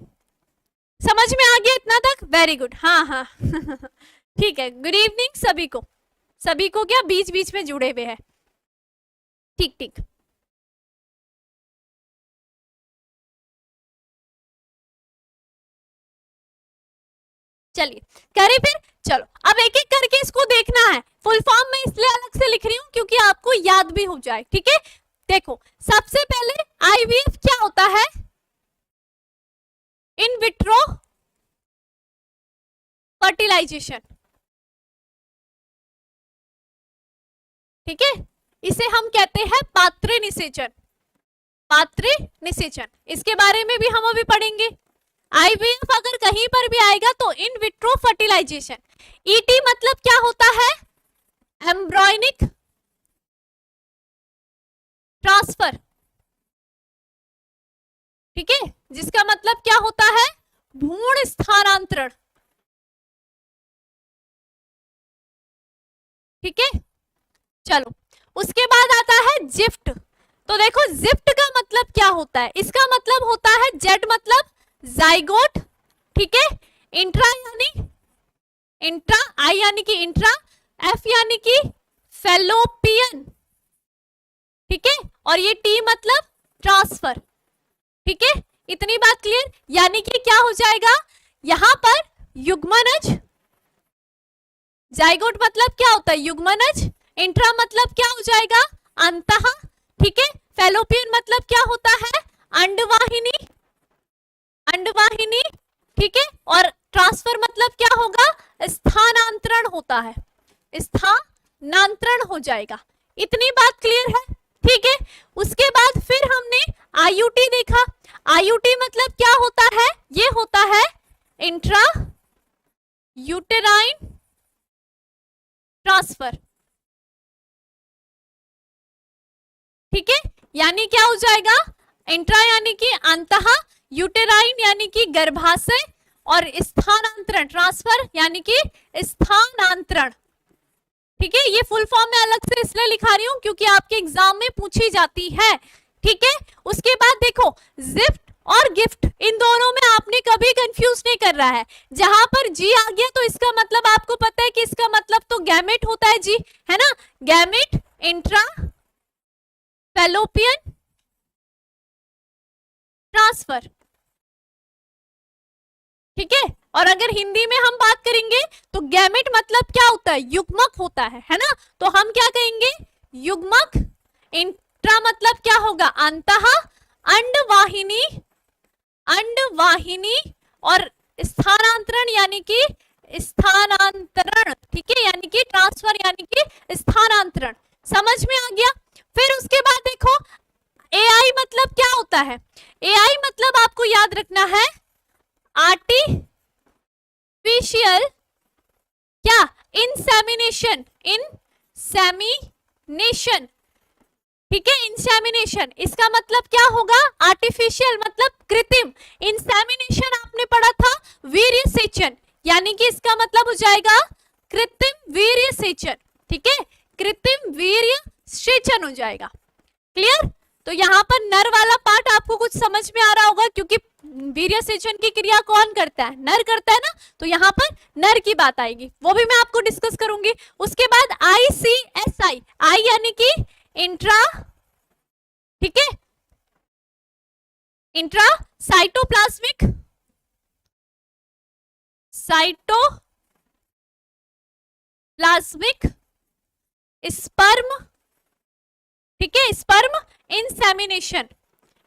समझ में आ गया इतना तक, वेरी गुड। हाँ हाँ ठीक है, गुड इवनिंग सभी को, सभी को क्या बीच बीच में जुड़े हुए हैं। ठीक ठीक, चलिए करें फिर। चलो अब एक एक करके इसको देखना है। फुल फॉर्म में इसलिए अलग से लिख रही हूं क्योंकि आपको याद भी हो जाए। ठीक है, देखो सबसे पहले आईवीएफ क्या होता है, इन विट्रो फर्टिलाइजेशन। ठीक है, इसे हम कहते हैं पात्र निषेचन, पात्र निषेचन। इसके बारे में भी हम अभी पढ़ेंगे। आईवीएफ अगर कहीं पर भी आएगा तो इन विट्रो फर्टिलाइजेशन। ईटी मतलब क्या होता है, एम्ब्रॉयनिक ट्रांसफर। ठीक है, जिसका मतलब क्या होता है, भ्रूण स्थानांतरण। ठीक है, चलो उसके बाद आता है जिफ्ट। तो देखो जिफ्ट का मतलब क्या होता है, इसका मतलब होता है जेड मतलब जाइगोट। ठीक है, इंट्रा यानी इंट्रा, आई यानी कि इंट्रा, एफ यानी कि फैलोपियन। ठीक है, और ये टी मतलब ट्रांसफर। ठीक है, इतनी बात क्लियर। यानी कि क्या हो जाएगा, यहां पर युग्मनज, जाइगोट मतलब क्या होता है युग्मनज, इंट्रा मतलब क्या हो जाएगा अंतः। ठीक है, फैलोपियन मतलब क्या होता है अंडवाहिनी, अंडवाहिनी। ठीक है, और ट्रांसफर मतलब क्या होगा, स्थानांतरण होता है, स्थानांतरण हो जाएगा। इतनी बात क्लियर है। ठीक है, उसके बाद फिर हमने आईयूटी देखा। आईयूटी मतलब क्या होता है, ये होता है इंट्रा यूटेराइन ट्रांसफर। ठीक है, यानी क्या हो जाएगा, इंट्रा यानी कि अंतः, यूटेराइन यानी कि गर्भाशय, और स्थानांतरण ट्रांसफर यानी कि स्थानांतरण। ठीक है, ये फुल फॉर्म में अलग से इसलिए लिखा रही हूं क्योंकि आपके एग्जाम में पूछी जाती है। ठीक है, उसके बाद देखो जिफ्ट और गिफ्ट, इन दोनों में आपने कभी कंफ्यूज नहीं कर रहा है। जहां पर जी आ गया तो इसका मतलब आपको पता है कि इसका मतलब तो गैमेट होता है जी, है ना, गैमेट, इंट्रा फैलोपियन ट्रांसफर। ठीक है, और अगर हिंदी में हम बात करेंगे तो गैमेट मतलब क्या होता है, युग्मक होता है ना, तो हम क्या कहेंगे, युग्मक। इंट्रा मतलब क्या होगा, अंतः, अंडवाहिनी, अंडवाहिनी, और स्थानांतरण यानी कि स्थानांतरण। ठीक है, यानी कि ट्रांसफर यानी कि स्थानांतरण। समझ में आ गया। फिर उसके बाद देखो एआई मतलब क्या होता है, एआई मतलब आपको याद रखना है आर्टिफिशियल क्या, इंसेमिनेशन, इंसेमिनेशन। ठीक है, इंसेमिनेशन इसका मतलब क्या होगा, आर्टिफिशियल मतलब कृत्रिम, इंसेमिनेशन आपने पढ़ा था वीर्य सेचन, यानी कि इसका मतलब हो जाएगा कृत्रिम वीर्य सेचन। ठीक है, कृत्रिम वीर्य सेचन हो जाएगा। क्लियर। तो यहाँ पर नर वाला पार्ट आपको कुछ समझ में आ रहा होगा क्योंकि वीर्य सेचन की क्रिया कौन करता है, नर करता है ना, तो यहाँ पर नर की बात आएगी, वो भी मैं आपको डिस्कस करूंगी। उसके बाद ICSI, आई यानी कि इंट्रा, ठीक है, इंट्रा साइटोप्लाज्मिक, साइटोप्लाज्मिक स्पर्म। ठीक है, स्पर्म इंसेमिनेशन,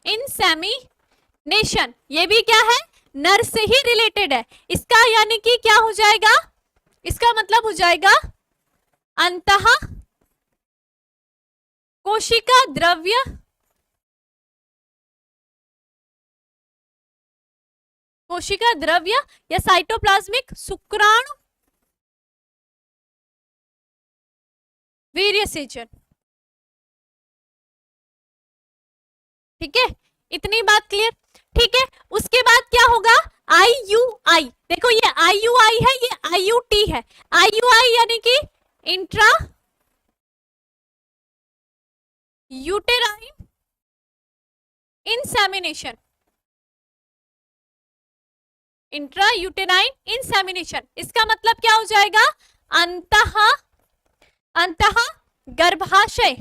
इंसेमिनेशन ये भी क्या है, नर से ही रिलेटेड है। इसका यानी कि क्या हो जाएगा, इसका मतलब हो जाएगा अंतः कोशिका द्रव्य, कोशिका द्रव्य या साइटोप्लाज्मिक शुक्राणु वीर्य सेचन। ठीक है, इतनी बात क्लियर। ठीक है, उसके बाद क्या होगा, IUI। देखो ये IUI है, ये IUT है। IUI यानी कि intra uterine insemination, intra uterine insemination. इसका मतलब क्या हो जाएगा, अंतः, अंतः गर्भाशय,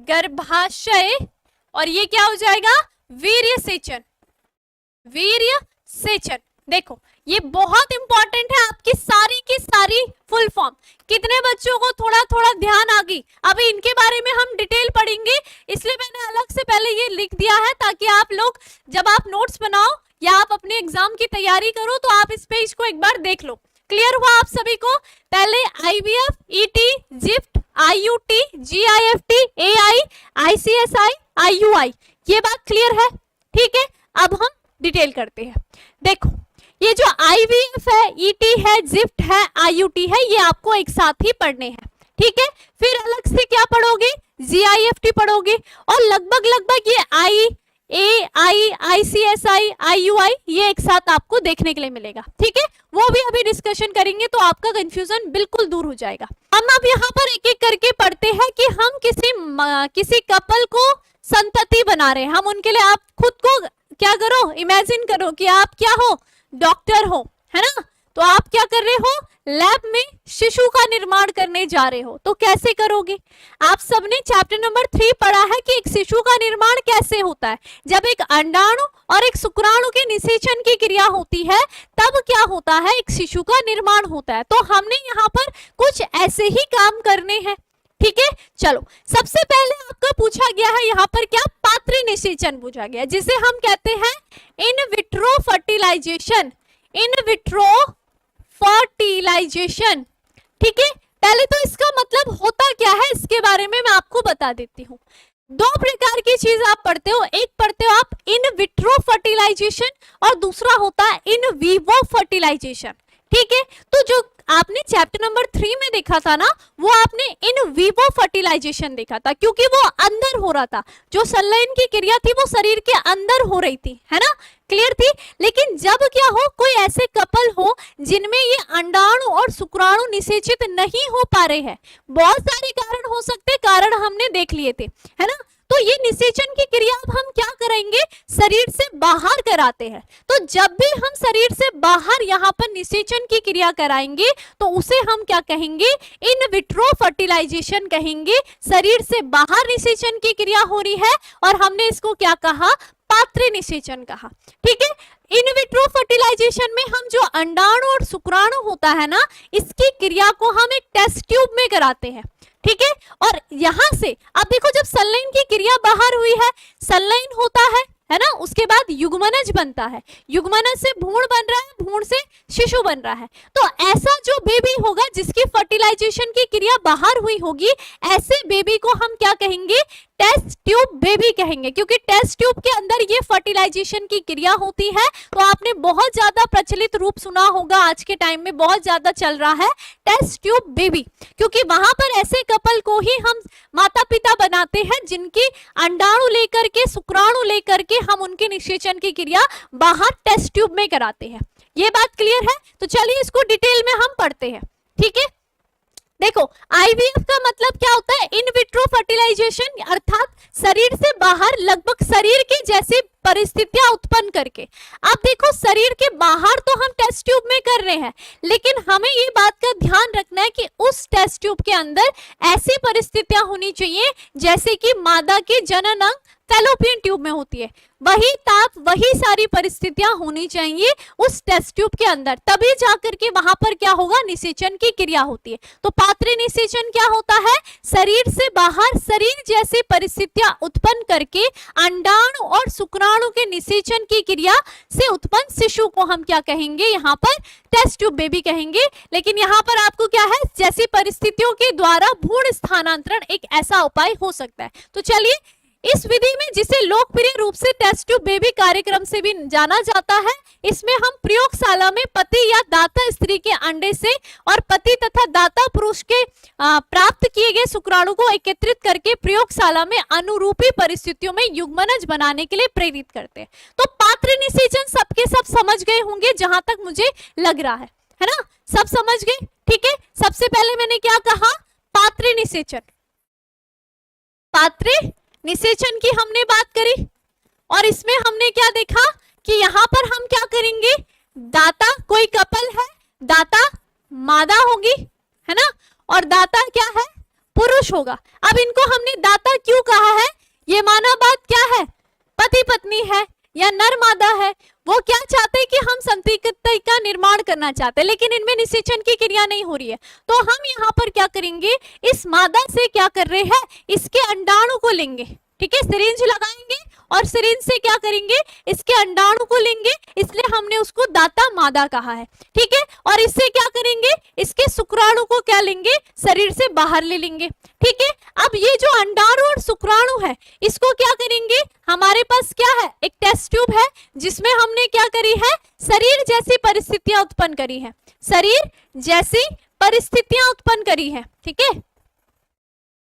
गर्भाशय, और ये क्या हो जाएगा, वीर्य सेचन, वीर्य सेचन। देखो ये बहुत इंपॉर्टेंट है, आपकी सारी की सारी फुल फॉर्म। कितने बच्चों को थोड़ा थोड़ा ध्यान आ गई, अभी इनके बारे में हम डिटेल पढ़ेंगे, इसलिए मैंने अलग से पहले ये लिख दिया है ताकि आप लोग जब आप नोट्स बनाओ या आप अपने एग्जाम की तैयारी करो तो आप इस पेज को एक बार देख लो। क्लियर हुआ आप सभी को। पहले IVF, ET, gift, IUT, GIFT, AI, ICSI, IUI, ये बात क्लियर है। ठीक है, अब हम डिटेल करते हैं। देखो ये जो IVF है, ET है, जिफ्ट है, IUT है, ये आपको एक साथ ही पढ़ने हैं। ठीक है, फिर अलग से क्या पढ़ोगे, GIFT पढ़ोगे, और लगभग लगभग ये AI, ICSI, IUI ये एक साथ आपको देखने के लिए मिलेगा। ठीक है, वो भी अभी डिस्कशन करेंगे तो आपका कंफ्यूजन बिल्कुल दूर हो जाएगा। हम अब यहाँ पर एक एक करके पढ़ते हैं कि हम किसी कपल को संतति बना रहे हैं। हम उनके लिए, आप खुद को क्या करो, इमेजिन करो कि आप क्या हो, डॉक्टर हो, है ना, तो आप क्या कर रहे हो, लैब में शिशु का निर्माण करने जा रहे हो। तो कैसे करोगे, आप सबने चैप्टर नंबर 3 पढ़ा है कि एक शिशु का निर्माण कैसे होता है। जब एक अंडाणु और एक शुक्राणु के निषेचन की क्रिया होती है तब क्या होता है, एक शिशु का निर्माण होता है। तो हमने यहाँ पर कुछ ऐसे ही काम करने हैं। ठीक है, चलो सबसे पहले आपका पूछा गया है यहाँ पर क्या, पात्र निषेचन पूछा गया, जिसे हम कहते हैं in vitro fertilisation, in vitro fertilisation. ठीक है, पहले तो इसका मतलब होता क्या है इसके बारे में मैं आपको बता देती हूँ। दो प्रकार की चीज आप पढ़ते हो, एक पढ़ते हो आप इन विट्रो फर्टिलाइजेशन और दूसरा होता है इन वीवो फर्टिलाइजेशन। ठीक है, तो जो आपने चैप्टर नंबर 3 में देखा था ना, वो आपने इन विवो फर्टिलाइजेशन देखा था, क्योंकि वो अंदर हो रहा था, जो संलयन की क्रिया थी वो शरीर के अंदर हो रही थी, है ना, क्लियर थी। लेकिन जब क्या हो, कोई ऐसे कपल हो जिनमें ये अंडाणु और शुक्राणु निषेचित नहीं हो पा रहे हैं, बहुत सारे कारण हो सकते, कारण हमने देख लिए थे, है ना। तो ये निषेचन की क्रिया अब हम क्या करेंगे, शरीर से बाहर कराते हैं। तो जब भी हम शरीर से बाहर यहाँ पर निषेचन की क्रिया कराएंगे तो उसे हम क्या कहेंगे, इन विट्रो फर्टिलाइजेशन कहेंगे। शरीर से बाहर निषेचन की क्रिया हो रही है और हमने इसको क्या कहा, पात्र निषेचन कहा, ठीक है। इन विट्रो फर्टिलाइजेशन में हम जो अंडाणु और शुक्राणु होता है ना, इसकी क्रिया को हम एक टेस्ट ट्यूब में कराते हैं, ठीक है। और यहां से अब देखो, जब संलयन की क्रिया बाहर हुई है, संलयन होता है ना, उसके बाद युग्मनज बनता है, युग्मनज से भ्रूण बन रहा है, भ्रूण से शिशु बन रहा है। तो ऐसा जो बेबी होगा जिसकी फर्टिलाइजेशन की क्रिया बाहर हुई होगी, ऐसे बेबी को हम क्या कहेंगे, टेस्ट ट्यूब बेबी कहेंगे, क्योंकि टेस्ट ट्यूब के अंदर ये फर्टिलाइजेशन की क्रिया होती है। तो आपने बहुत ज्यादा प्रचलित रूप सुना होगा, आज के टाइम में बहुत ज्यादा चल रहा है टेस्ट ट्यूब बेबी, क्योंकि वहां पर ऐसे कपल को ही हम माता पिता बनाते हैं जिनकी अंडाणु लेकर के, शुक्राणु लेकर के हम उनके निषेचन की क्रिया बाहर टेस्ट ट्यूब में कराते हैं। ये बात क्लियर है। तो चलिए इसको डिटेल में हम पढ़ते हैं, ठीक है। देखो, आईवीएफ का मतलब क्या होता है, इन विट्रो फर्टिलाइजेशन, अर्थात शरीर से बाहर लगभग शरीर की जैसी परिस्थितियां उत्पन्न करके। अब देखो, शरीर के बाहर तो हम टेस्ट ट्यूब में कर रहे हैं, लेकिन हमें ये बात का ध्यान रखना है कि उस टेस्ट ट्यूब के अंदर ऐसी परिस्थितियां होनी चाहिए जैसे कि मादा के जनन अंग फैलोपियन ट्यूब में होती है, वही ताप, वही सारी परिस्थितियां होनी चाहिए उस टेस्ट ट्यूब के अंदर, तभी जाकर के वहां पर क्या होगा, निषेचन की क्रिया होती है। तो पात्र निषेचन क्या होता है, शरीर से बाहर शरीर जैसी परिस्थितियां उत्पन्न करके अंडाणु और शुक्राणु के निषेचन की क्रिया से उत्पन्न शिशु को हम क्या कहेंगे, यहाँ पर टेस्ट ट्यूब बेबी कहेंगे। लेकिन यहाँ पर आपको क्या है, जैसी परिस्थितियों के द्वारा भ्रूण स्थानांतरण एक ऐसा उपाय हो सकता है। तो चलिए, इस विधि में, जिसे लोकप्रिय रूप से टेस्ट ट्यूब बेबी कार्यक्रम से भी जाना जाता है, इसमें हम प्रयोगशाला में पति या दाता स्त्री के अंडे से और पति तथा दाता पुरुष के प्राप्त किए गए शुक्राणु को एकत्रित करके प्रयोगशाला में अनुरूपी परिस्थितियों में युग्मनज बनाने के लिए प्रेरित करते हैं। तो पात्र निषेचन सबके सब समझ गए होंगे, जहां तक मुझे लग रहा है ना, सब समझ गए, ठीक है। सबसे पहले मैंने क्या कहा, पात्र निषेचन, पात्र निषेचन की हमने बात करी, और इसमें हमने क्या देखा कि यहाँ पर हम क्या करेंगे, दाता, कोई कपल है, दाता मादा होगी, है ना, और दाता क्या है, पुरुष होगा। अब इनको हमने दाता क्यों कहा है, ये माना बात क्या है, पति पत्नी है या नर मादा है, वो क्या चाहते हैं कि हम संतान का निर्माण करना चाहते हैं, लेकिन इनमें निषेचन की क्रिया नहीं हो रही है। तो हम यहाँ पर क्या करेंगे, इस मादा से क्या कर रहे हैं, इसके अंडाणु को लेंगे, ठीक है, सिरिंज लगाएंगे और सिरिंज से क्या करेंगे, इसके अंडाणु को लेंगे, इसलिए हमने उसको दाता मादा कहा है, ठीक है। और इससे क्या करेंगे, इसके शुक्राणु को क्या लेंगे, शरीर से बाहर ले लेंगे, ठीक है। अब ये जो अंडाणु और शुक्राणु है, इसको क्या करेंगे, हमारे पास क्या है, एक टेस्ट ट्यूब है जिसमें हमने क्या करी है, शरीर जैसी परिस्थितियां उत्पन्न करी है, शरीर जैसी परिस्थितियां उत्पन्न करी है, ठीक है।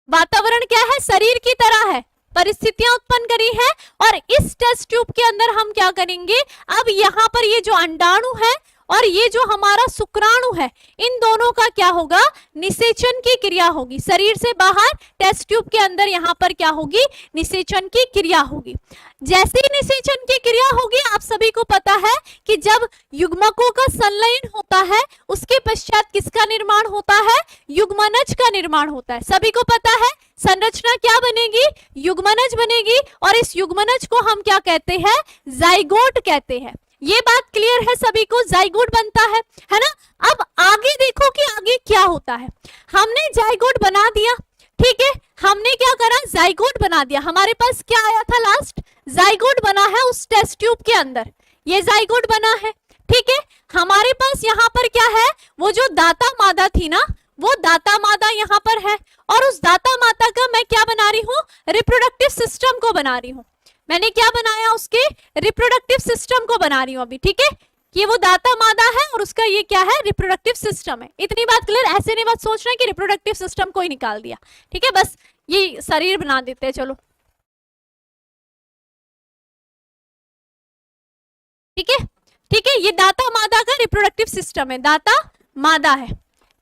वातावरण क्या है, शरीर की तरह है, परिस्थितियां उत्पन्न करी है, और इस टेस्ट ट्यूब के अंदर हम क्या करेंगे, अब यहाँ पर ये जो अंडाणु है और ये जो हमारा शुक्राणु है, इन दोनों का क्या होगा, निषेचन की क्रिया होगी, शरीर से बाहर टेस्ट ट्यूब के अंदर यहाँ पर क्या होगी, निषेचन की क्रिया होगी। जैसे ही निषेचन की क्रिया होगी, आप सभी को पता है कि जब युग्मकों का संलयन होता है, उसके पश्चात किसका निर्माण होता है, युग्मनज का निर्माण होता है। सभी को पता है संरचना क्या बनेगी, युग्मनज बनेगी, और इस युग्मनज को हम क्या कहते हैं, जाइगोट कहते हैं। ये बात क्लियर है सभी को, जाइगोट बनता है ना। अब आगे देखो कि आगे क्या होता है, हमने जाइगोट बना दिया, ठीक है, हमने क्या करा, जाइगोट बना दिया, हमारे पास क्या आया था, लास्ट जाइगोट बना है उस टेस्ट ट्यूब के अंदर, ये जाइगोट बना है, ठीक है। हमारे पास यहाँ पर क्या है, वो जो दाता मादा थी ना, वो दाता मादा यहाँ पर है, और उस दाता माता का मैं क्या बना रही हूँ, रिप्रोडक्टिव सिस्टम को बना रही हूँ। मैंने क्या बनाया, उसके रिप्रोडक्टिव सिस्टम को बना रही हूँ अभी, ठीक है। कि वो दाता मादा है और उसका ये क्या है, रिप्रोडक्टिव सिस्टम है। इतनी बात क्लियर, ऐसे नहीं बात सोचना है कि रिप्रोडक्टिव सिस्टम को ही निकाल दिया, ठीक है, बस ये शरीर बना देते हैं, चलो ठीक है, ठीक है, ये दाता मादा का रिप्रोडक्टिव सिस्टम है, दाता मादा है,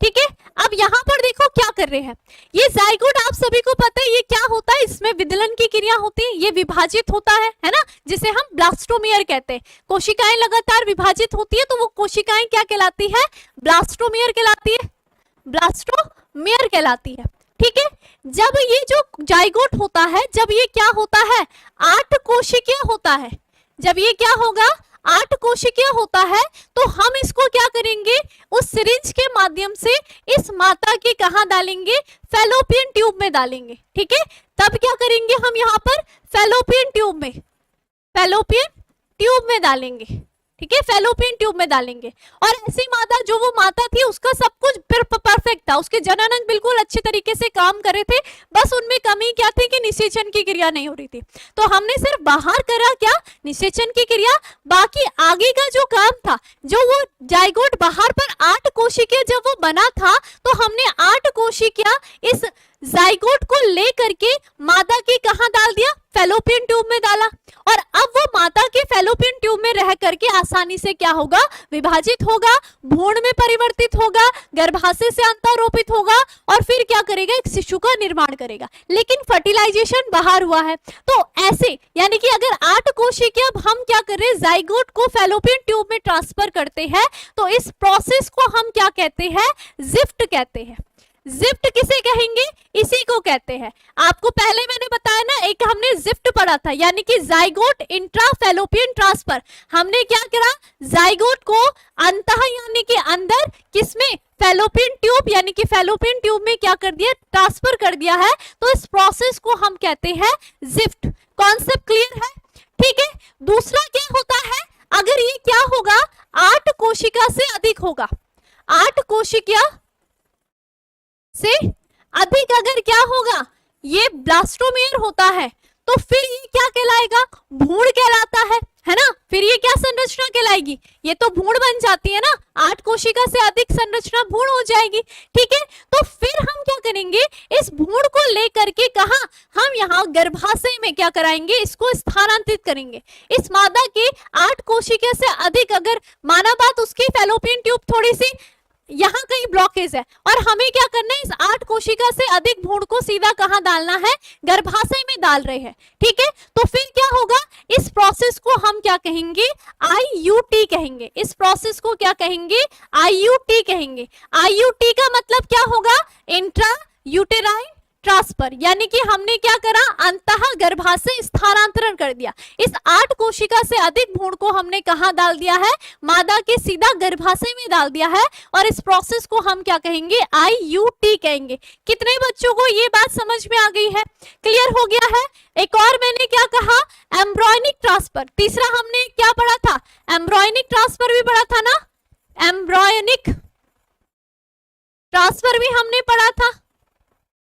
ठीक है। अब यहाँ पर देखो क्या कर रहे हैं, ये जाइगोट आप सभी को पता है ये क्या होता है, इसमें विदलन की क्रिया होती है, ये विभाजित होता है ना, जिसे हम ब्लास्टोमियर कहते हैं। कोशिकाएं लगातार विभाजित होती है तो वो कोशिकाएं क्या कहलाती है, ब्लास्टोमियर कहलाती है, ब्लास्टोमियर कहलाती है, ठीक है। जब ये जो जाइगोट होता है, जब ये क्या होता है, 8 कोशिकीय होता है, जब ये क्या होगा, 8 कोशिकीय होता है, तो हम इसको क्या करेंगे, उस सिरिंज के माध्यम से इस माता के कहां डालेंगे, फैलोपियन ट्यूब में डालेंगे, ठीक है। तब क्या करेंगे हम यहाँ पर, फैलोपियन ट्यूब में, फैलोपियन ट्यूब में डालेंगे, ठीक है, फैलोपियन ट्यूब में डालेंगे। और ऐसी माता, जो वो माता थी उसका सब कुछ परफेक्ट था, उसके जनन अंग बिल्कुल अच्छे तरीके से काम कर रहे थे, बस उनमें कमी क्या थी कि निषेचन की क्रिया नहीं हो रही थी। तो हमने सिर्फ बाहर करा क्या, निषेचन की क्रिया, बाकी आगे का जो काम था, जो वो जाइगोट बाहर पर 8 कोशिकीय जब वो बना था, तो हमने 8 कोशिकीय इस जाइगोट को लेकर के मादा की कहां डाल दिया, फैलोपियन ट्यूब में डाला। और अब वो माता के फैलोपियन ट्यूब में रह करके आसानी से क्या होगा, विभाजित होगा, भ्रूण में परिवर्तित होगा, गर्भाशय से अंतरोपित होगा और फिर क्या करेगा, एक शिशु का निर्माण करेगा। लेकिन फर्टिलाइजेशन बाहर हुआ है, तो ऐसे यानी कि अगर 8 कोशिकीय अब हम क्या कर रहे हैं, जाइगोट को फैलोपियन ट्यूब में ट्रांसफर करते हैं, तो इस प्रोसेस को हम क्या कहते हैं, जिफ्ट कहते हैं। जिफ्ट किसे कहेंगे, इसी को कहते हैं। आपको पहले मैंने बताया ना, एक हमने जिफ्ट पढ़ा था, यानी कि जाइगोट इंट्राफैलोपियन ट्रांसफर। हमने क्या करा, जाइगोट को अंतः यानी कि अंदर, किसमें, फैलोपियन ट्यूब, यानी कि फैलोपियन ट्यूब में क्या कर दिया, ट्रांसफर कर दिया है। तो इस प्रोसेस को हम कहते हैं जिफ्ट। कॉन्सेप्ट क्लियर है, ठीक है। दूसरा क्या होता है, अगर ये क्या होगा, 8 कोशिका से अधिक होगा, 8 कोशिका से अधिक अगर क्या होगा, ये ब्लास्टोमेयर होता है, तो फिर ये क्या कहलाएगा, भ्रूण कहलाता है ना। फिर ये क्या संरचना कहलाएगी, ये तो भ्रूण बन जाती है ना, 8 कोशिका से अधिक संरचना भ्रूण हो जाएगी, ठीक है। तो फिर हम क्या करेंगे, इस भ्रूण को लेकर के कहा, हम यहाँ गर्भाशय में क्या कराएंगे, इसको स्थानांतरित करेंगे। इस मादा के 8 कोशिका से अधिक अगर माना बात, उसकी फैलोपियन ट्यूब थोड़ी सी यहाँ कहीं ब्लॉकेज है, और हमें क्या करना है, इस 8 कोशिका से अधिक भ्रूण को सीधा कहाँ डालना है, गर्भाशय में डाल रहे हैं, ठीक है। तो फिर क्या होगा, इस प्रोसेस को हम क्या कहेंगे, IUT कहेंगे। इस प्रोसेस को क्या कहेंगे, IUT कहेंगे। IUT का मतलब क्या होगा, इंट्रा यूटेराइन ट्रांसफर, यानी कि हमने क्या करा, अंतः गर्भाशय स्थानांतरण कर दिया। इस 8 कोशिका से अधिक भ्रूण को हमने कहां डाल दिया है, मादा के सीधा गर्भाशय में डाल दिया है, और इस प्रोसेस को हम क्या कहेंगे, IUT कहेंगे। कितने बच्चों को ये बात समझ में आ गई है, क्लियर हो गया है। एक और मैंने क्या कहा, एम्ब्रॉयनिक ट्रांसफर। तीसरा हमने क्या पढ़ा था, एम्ब्रॉयनिक ट्रांसफर भी पढ़ा था ना, एम्ब्रॉयनिक ट्रांसफर भी हमने पढ़ा था,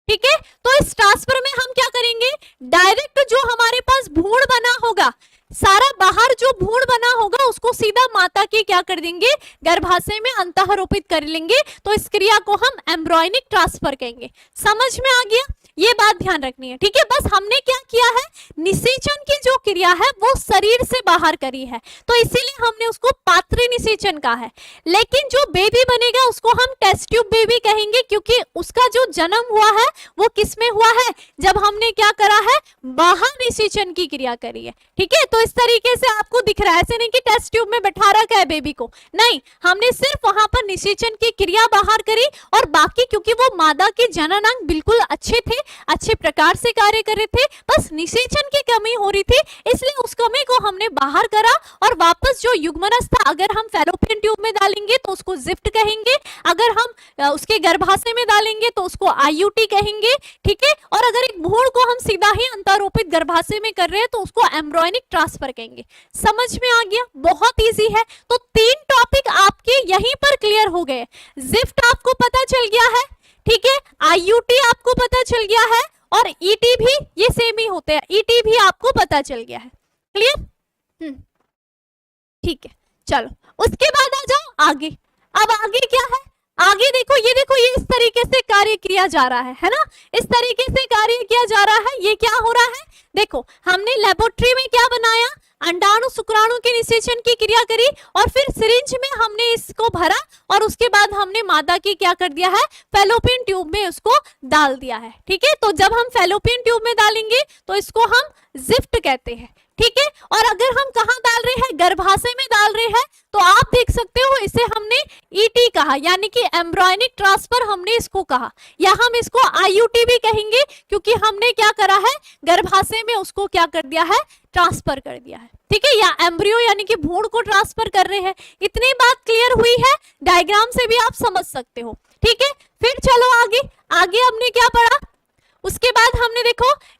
ठीक है। तो इस ट्रांसफर में हम क्या करेंगे, डायरेक्ट जो हमारे पास भ्रूण बना होगा, सारा बाहर जो भ्रूण बना होगा उसको सीधा माता के क्या कर देंगे, गर्भाशय में अंतःरोपित कर लेंगे। तो इस क्रिया को हम एम्ब्रॉयनिक ट्रांसफर कहेंगे। समझ में आ गया, ये बात ध्यान रखनी है, ठीक है। बस हमने क्या किया है, निषेचन की जो क्रिया है वो शरीर से बाहर करी है, तो इसीलिए हमने उसको पात्र निषेचन कहा है। लेकिन जो बेबी बनेगा उसको हम टेस्ट ट्यूब बेबी कहेंगे, क्योंकि उसका जो जन्म हुआ है वो किसमें हुआ है, जब हमने क्या करा है, बाहर निषेचन की क्रिया करी है, ठीक है। तो इस तरीके से आपको दिख रहा है, ऐसे नहीं कि टेस्ट ट्यूब में बैठा रखा है बेबी को, नहीं, हमने सिर्फ वहां पर निषेचन की क्रिया बाहर करी, और बाकी क्योंकि वो मादा के जनन अंग बिल्कुल अच्छे थे, अच्छे प्रकार से कार्य कर रहे थे, बस निषेचन की कमी हो रही थी, इसलिए उस कमी को हमने बाहर करा। और वापस जो युग्मनज था, अगर हम फैलोपियन ट्यूब में डालेंगे तो उसको जिफ्ट कहेंगे, अगर हम उसके गर्भाशय में डालेंगे तो उसको IUT कहेंगे, ठीक है। और अगर एक भ्रूण को हम सीधा ही अंतरोपित गर्भाशय में कर रहे हैं तो उसको एम्ब्रॉयनिक ट्रांसफर कहेंगे। समझ में आ गया, बहुत इजी है। तो 3 टॉपिक आपके यहीं पर क्लियर हो गए। जिफ्ट आपको पता चल गया है, ठीक है, IUT आपको पता चल गया है, और ET भी ये सेम ही होते हैं, ET भी आपको पता चल गया है, क्लियर, ठीक है। चलो उसके बाद आ जाओ आगे। अब आगे क्या है, आगे देखो ये इस तरीके से कार्य किया जा रहा है ना, इस तरीके से कार्य किया जा रहा है। ये क्या हो रहा है, देखो हमने लेबोरेटरी में क्या बनाया, अंडाणु शुक्राणु के निषेचन की क्रिया करी और फिर सिरिंज में हमने इसको भरा और उसके बाद हमने मादा की क्या कर दिया है, फैलोपियन ट्यूब में उसको डाल दिया है। ठीक है, तो जब हम फैलोपियन ट्यूब में डालेंगे तो इसको हम जिफ्ट कहते हैं। ठीक है, और अगर हम कहाँ डाल रहे हैं, गर्भाशय में डाल रहे हैं, तो आप देख सकते हो इसे हमने ईटी कहा, यानी कि एम्ब्रॉयनिक ट्रांसफर हमने इसको कहा, या हम इसको आईयूटी भी कहेंगे क्योंकि हमने क्या करा है, गर्भाशय में उसको क्या कर दिया है, ट्रांसफर कर दिया है। ठीक है, या एम्ब्रियो यानी कि भ्रूण को ट्रांसफर कर रहे हैं। इतनी बात क्लियर हुई है, डायग्राम से भी आप समझ सकते हो। ठीक है, फिर चलो आगे। आगे हमने क्या पढ़ा, उसके बाद हमने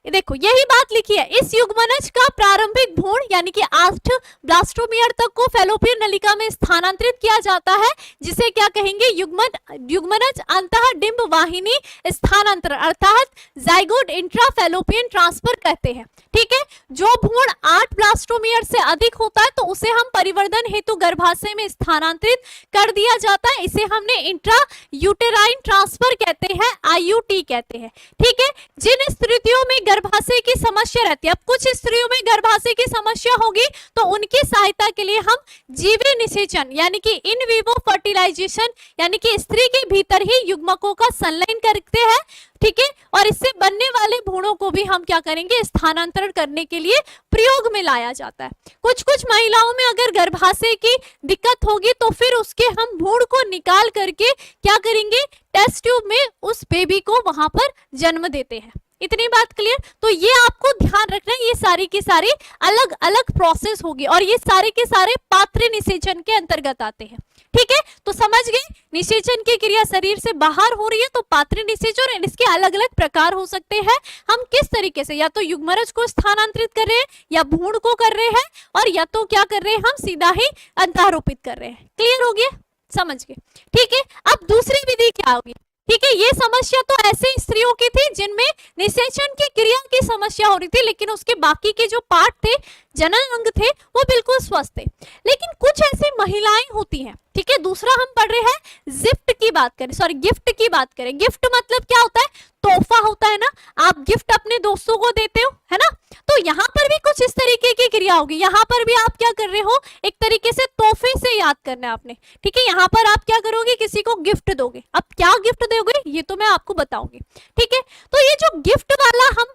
देखो यही बात लिखी है, इस युग्मनज का प्रारंभिक भ्रूण यानी कि 8 ब्लास्टोमियर तक को फैलोपियन नलिका में स्थानांतरित किया जाता है, जिसे क्या कहेंगे, युग्मनज अंतः डिंब वाहिनी स्थानांतरण अर्थात जाइगोट इंट्रा फैलोपियन ट्रांसफर कहते हैं। ठीक है, जो भ्रूण 8 ब्लास्टोमियर से अधिक होता है तो उसे हम परिवर्धन हेतु गर्भाशय में स्थानांतरित कर दिया जाता है, इसे हमने इंट्रा यूटेराइन ट्रांसफर कहते हैं, आईयूटी कहते हैं। ठीक है, जिन स्त्रियों में गर्भाशय की समस्या रहती है, अब कुछ स्त्रियों में गर्भाशय की समस्या होगी तो उनकी सहायता के लिए हम जीवी निषेचन यानी कि इन विवो फर्टिलाइजेशन यानी कि स्त्री के भीतर ही युग्मकों का संलयन करते हैं। ठीक है, और इससे बनने वाले भ्रूणों को भी हम क्या करेंगे, स्थानांतरण करने के लिए प्रयोग में लाया जाता है। कुछ कुछ महिलाओं में अगर गर्भाशय की दिक्कत होगी तो फिर उसके हम भ्रूण को निकाल करके क्या करेंगे, टेस्ट ट्यूब में उस बेबी को वहां पर जन्म देते हैं। इतनी बात क्लियर, तो ये आपको ध्यान रखना है, ये सारी की सारी अलग अलग प्रोसेस होगी और ये सारे के सारे पात्र निषेचन के अंतर्गत आते हैं। ठीक है, तो समझ गए, निषेचन की क्रिया शरीर से बाहर हो रही है तो पात्र निषेचन, और इसके अलग अलग प्रकार हो सकते हैं। हम किस तरीके से, या तो युग्मनज को स्थानांतरित कर रहे हैं या भ्रूण को कर रहे हैं, और या तो क्या कर रहे हैं, हम सीधा ही अंतःरोपित कर रहे हैं। क्लियर हो गया, समझ गए। ठीक है, अब दूसरी विधि क्या होगी। ठीक है, ये समस्या तो ऐसे स्त्रियों की थी जिनमें निषेचन की क्रिया की समस्या हो रही थी, लेकिन उसके बाकी के जो पार्ट थे, जनन अंग थे, वो बिल्कुल स्वस्थ थे। लेकिन कुछ ऐसी महिलाएं होती हैं, ठीक है, दूसरा हम पढ़ रहे हैं गिफ्ट की बात करें। गिफ्ट मतलब क्या होता है, तोहफा होता है ना, आप गिफ्ट अपने दोस्तों को देते हो, है ना, तो यहाँ पर भी कुछ इस तरीके की क्रिया होगी। यहाँ पर भी आप क्या कर रहे हो, एक तरीके से तोहफे से याद करना है आपने। ठीक है, यहाँ पर आप क्या करोगे, किसी को गिफ्ट दोगे। अब क्या गिफ्ट दोगे ये तो मैं आपको बताऊंगी। ठीक है, तो ये जो गिफ्ट वाला हम